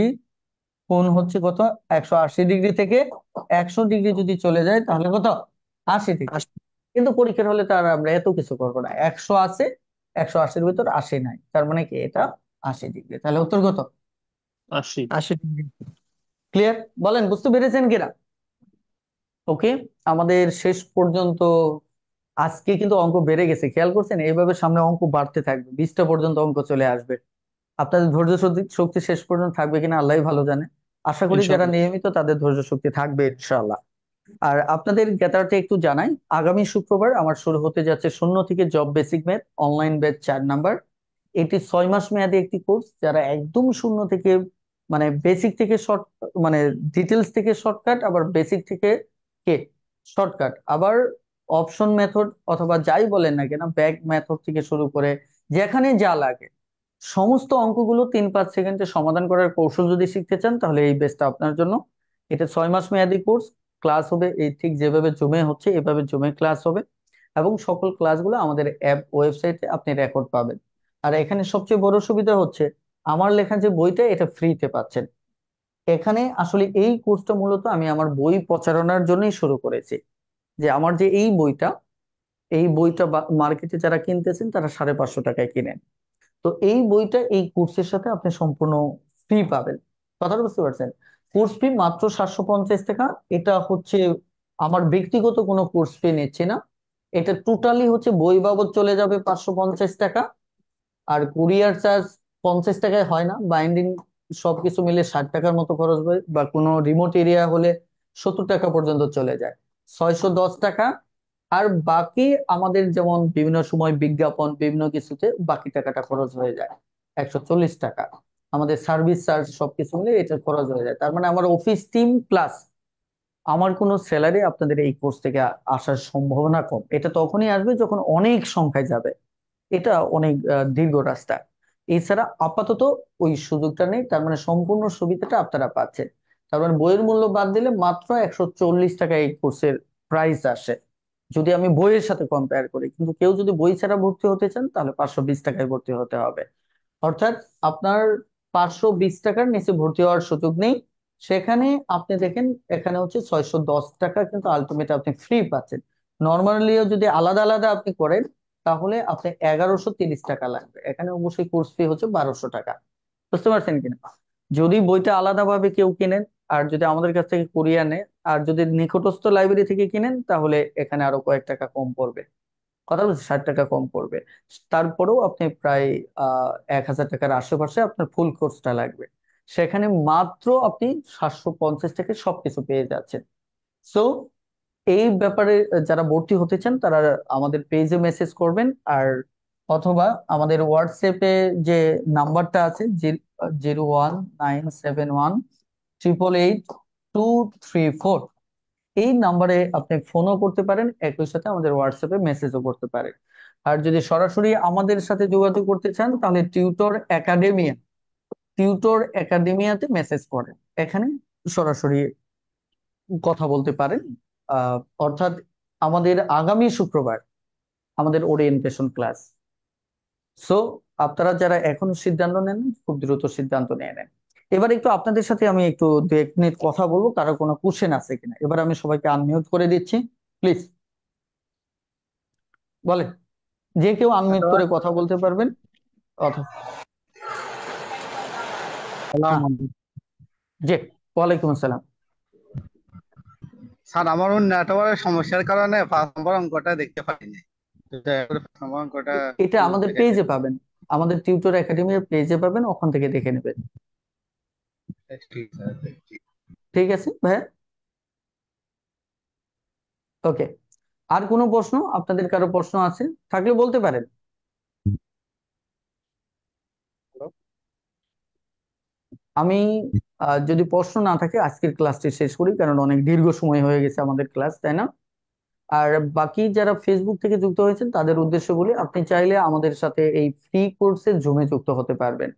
কোণ হচ্ছে কত? 180 ডিগ্রি থেকে 100 ডিগ্রি যদি চলে যায় তাহলে কত? 80 ডিগ্রি। কিন্তু পরীক্ষার হলে তার আমরা এত কিছু করবো না, 100 আছে, 180-র ভিতর 80 নাই, তার মানে কি এটা 80 ডিগ্রি। তাহলে উত্তর কত? 80। 80 ডিগ্রি। ক্লিয়ার? বলেন বুঝতে পেরেছেন কিনা? ওকে, আমাদের শেষ পর্যন্ত আজকে কিন্তু অঙ্ক বেড়ে গেছে, খেয়াল করছেন? এইভাবে সামনে অঙ্ক বাড়তে থাকবে, 20টা পর্যন্ত অঙ্ক চলে আসবে। আপনাদের ধৈর্য শক্তি শক্তি শেষ পর্যন্ত থাকবে কিনা আল্লাহই ভালো জানে। আশা করি যারা ইনশাআল্লাহ। নিয়মিত তাদের ধৈর্য শক্তি থাকবে ইনশাআল্লাহ। আর আপনাদের জ্ঞাতার্থে একটু জানাই, আগামী শুক্রবার আমার শুরু হতে যাচ্ছে শূন্য থেকে job basic math online batch 4 number. এটি 6 মাস মেয়াদী একটি কোর্স। যারা একদম শূন্য থেকে মানে বেসিক থেকে শর্ট, মানে ডিটেলস থেকে শর্টকাট, আবার বেসিক থেকে কে শর্টকাট, আবার অপশন মেথড অথবা যাই বলেন না কেন ব্যাক মেথড থেকে শুরু করে যেখানে যা লাগে সমস্ত অঙ্কগুলো 3-5 সেকেন্ডে সমাধান করার কৌশল যদি শিখতে চান তাহলে এই বেসটা আপনার জন্য। এটা 6 মাস মেয়াদী কোর্স। ক্লাস হবে এই ঠিক যেভাবে জমে হচ্ছে এভাবে জমে ক্লাস হবে, এবং সকল ক্লাসগুলো আমাদের অ্যাপ ওয়েবসাইটে আপনি রেকর্ড পাবেন। আর এখানে সবচেয়ে বড় সুবিধা হচ্ছে আমার লেখা যে বইটা এটা ফ্রিতে পাচ্ছেন। এখানে আসলে এই কোর্সটা মূলত আমি আমার বই প্রচারণার জন্যই শুরু করেছি। যে আমার যে এই বইটা মার্কেটে যারা কিনতেছেন তারা 550 টাকায় কিনেন, তো এই বইটা এই কোর্সের সাথে আপনি সম্পূর্ণ ফ্রি পাবেন। কথাটা বুঝতে পারছেন? কোর্স ফি মাত্র 750 টাকা। এটা হচ্ছে আমার ব্যক্তিগত কোনো কোর্স ফি নিচ্ছি না, এটা টোটালি হচ্ছে বই বাবদ চলে যাবে 550 টাকা। আর কুরিয়ার চার্জ 50 টাকায় হয় না, বাইন্ডিং সবকিছু মিলে 60 টাকার মতো খরচ হয়, বা কোনো রিমোট এরিয়া হলে 70 টাকা পর্যন্ত চলে যায়, 610 টাকা। আর বাকি আমাদের যেমন বিভিন্ন সময় বিজ্ঞাপন বিভিন্ন কিছুতে বাকি টাকাটা খরচ হয়ে যায় 140 টাকা। আমাদের সার্ভিস চার্জ সবকিছু মিলে এটা খরচ হয়ে যায়, তার মানে আমার অফিস টিম প্লাস আমার কোনো স্যালারি আপনাদের এই কোর্স থেকে আসার সম্ভাবনা কম। এটা তখনই আসবে যখন অনেক সংখ্যায় যাবে, এটা অনেক দীর্ঘ রাস্তা। এছাড়া আপাতত ওই সুযোগটা নেই, তার মানে সম্পূর্ণ সুবিধাটা আপনারা পাচ্ছেন। তার মানে বইয়ের মূল্য বাদ দিলে মাত্র 140 টাকা এই কোর্সের প্রাইস আসে যদি আমি বইয়ের সাথে কম্পেয়ার করি। কিন্তু কেউ যদি বই ছাড়া ভর্তি হতে চান তাহলে 520 টাকায় ভর্তি হতে হবে। অর্থাৎ আপনার 520 টাকার নিচে ভর্তি হওয়ার সুযোগ নেই। সেখানে আপনি দেখেন এখানে হচ্ছে 610 টাকা, কিন্তু আলটিমেট আপনি ফ্রি পাচ্ছেন। নর্মালিও যদি আলাদা আলাদা আপনি করেন তাহলে আপনি 1130 টাকা লাগবে, এখানে অবশ্যই কোর্স ফি হচ্ছে 1200 টাকা। বুঝতে পারছেন কিনা? যদি বইটা আলাদাভাবে কেউ কিনেন, আর যদি আমাদের কাছ থেকে কুরিয়ার নেয়, আর যদি নিকটস্থ লাইব্রেরি থেকে কিনেন তাহলে এখানে আরো কয়েক টাকা কম পড়বে। কথা বলছি 60 টাকা কম পড়বে। তারপরেও আপনি প্রায় 1000 টাকার আশেপাশে আপনার ফুল কোর্সটা লাগবে। সেখানে মাত্র আপনি 750 থেকে সবকিছু পেয়ে যাচ্ছেন। সো এই ব্যাপারে যারা ভর্তি হতে চান তারা আমাদের পেজে মেসেজ করবেন, আর অথবা আমাদের হোয়াটসঅ্যাপে যে নাম্বারটা আছে 01971888234, এই নাম্বারে আপনি ফোনও করতে পারেন, একই সাথে আমাদের হোয়াটসঅ্যাপে মেসেজও করতে পারেন। আর যদি সরাসরি আমাদের সাথে যোগাযোগ করতে চান তাহলে টিউটর একাডেমিয়াতে মেসেজ করেন, এখানে সরাসরি কথা বলতে পারেন। অর্থাৎ আমাদের আগামী শুক্রবার আমাদের ওরিয়েন্টেশন ক্লাস। সো আপনারা যারা এখনো সিদ্ধান্ত নেন খুব দ্রুত সিদ্ধান্ত নিয়ে নেন। এবার একটু আপনাদের সাথে আমি একটু 2-1 মিনিট কথা বলবো, কারো কোনো কোশ্চেন আছে কিনা। এবার আমি সবাইকে আনমিউট করে দিচ্ছি, প্লিজ বলেন। যে কেউ আনমিউট করে কথা বলতে পারবেন অথবা সালাম হ্যাঁ, জি, ওয়ালাইকুম আসসালাম। স্যার, আমার নেটওয়ার্কের সমস্যার কারণে 5 নম্বর অঙ্কটা দেখতে পাইনি। তো দয়া করে 5 নম্বর অঙ্কটা এটা একটু আমাদের দেখাই পেজে দেন। পাবেন, আমাদের টিউটর একাডেমির পেজে পাবেন, ওখান থেকে দেখে নেবেন। ঠিক আছে ভাইয়া? ওকে। আর কোনো প্রশ্ন? আপনাদের কারো প্রশ্ন আছে থাকলে বলতে পারেন। আমি যদি প্রশ্ন না থাকে আজকের ক্লাসটি শেষ করি, কারণ অনেক দীর্ঘ সময় হয়ে গেছে আমাদের ক্লাস, তাই না? আর বাকি যারা ফেসবুক থেকে যুক্ত হয়েছেন তাদের উদ্দেশ্য বলি, আপনি চাইলে আমাদের সাথে এই ফ্রি কোর্সে জুমে যুক্ত হতে পারবেন।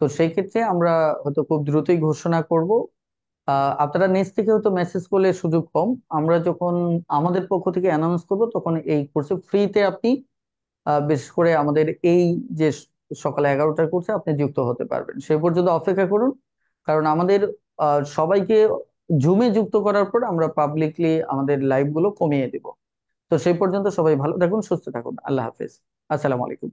তো সেই ক্ষেত্রে আমরা হয়তো খুব দ্রুতই ঘোষণা করব। আপনারা নিজ থেকে হয়তো মেসেজ করলে সুযোগ কম, আমরা যখন আমাদের পক্ষ থেকে অ্যানাউন্স করব তখন এই কোর্সে ফ্রিতে আপনি বিশেষ করে আমাদের এই যে সকাল 11টার কোর্সে আপনি যুক্ত হতে পারবেন। সে পর্যন্ত অপেক্ষা করুন, কারণ আমাদের সবাইকে জুমে যুক্ত করার পর আমরা পাবলিকলি আমাদের লাইভ গুলো কমিয়ে দিব। তো সেই পর্যন্ত সবাই ভালো থাকুন, সুস্থ থাকুন। আল্লাহ হাফেজ। আসসালামু আলাইকুম।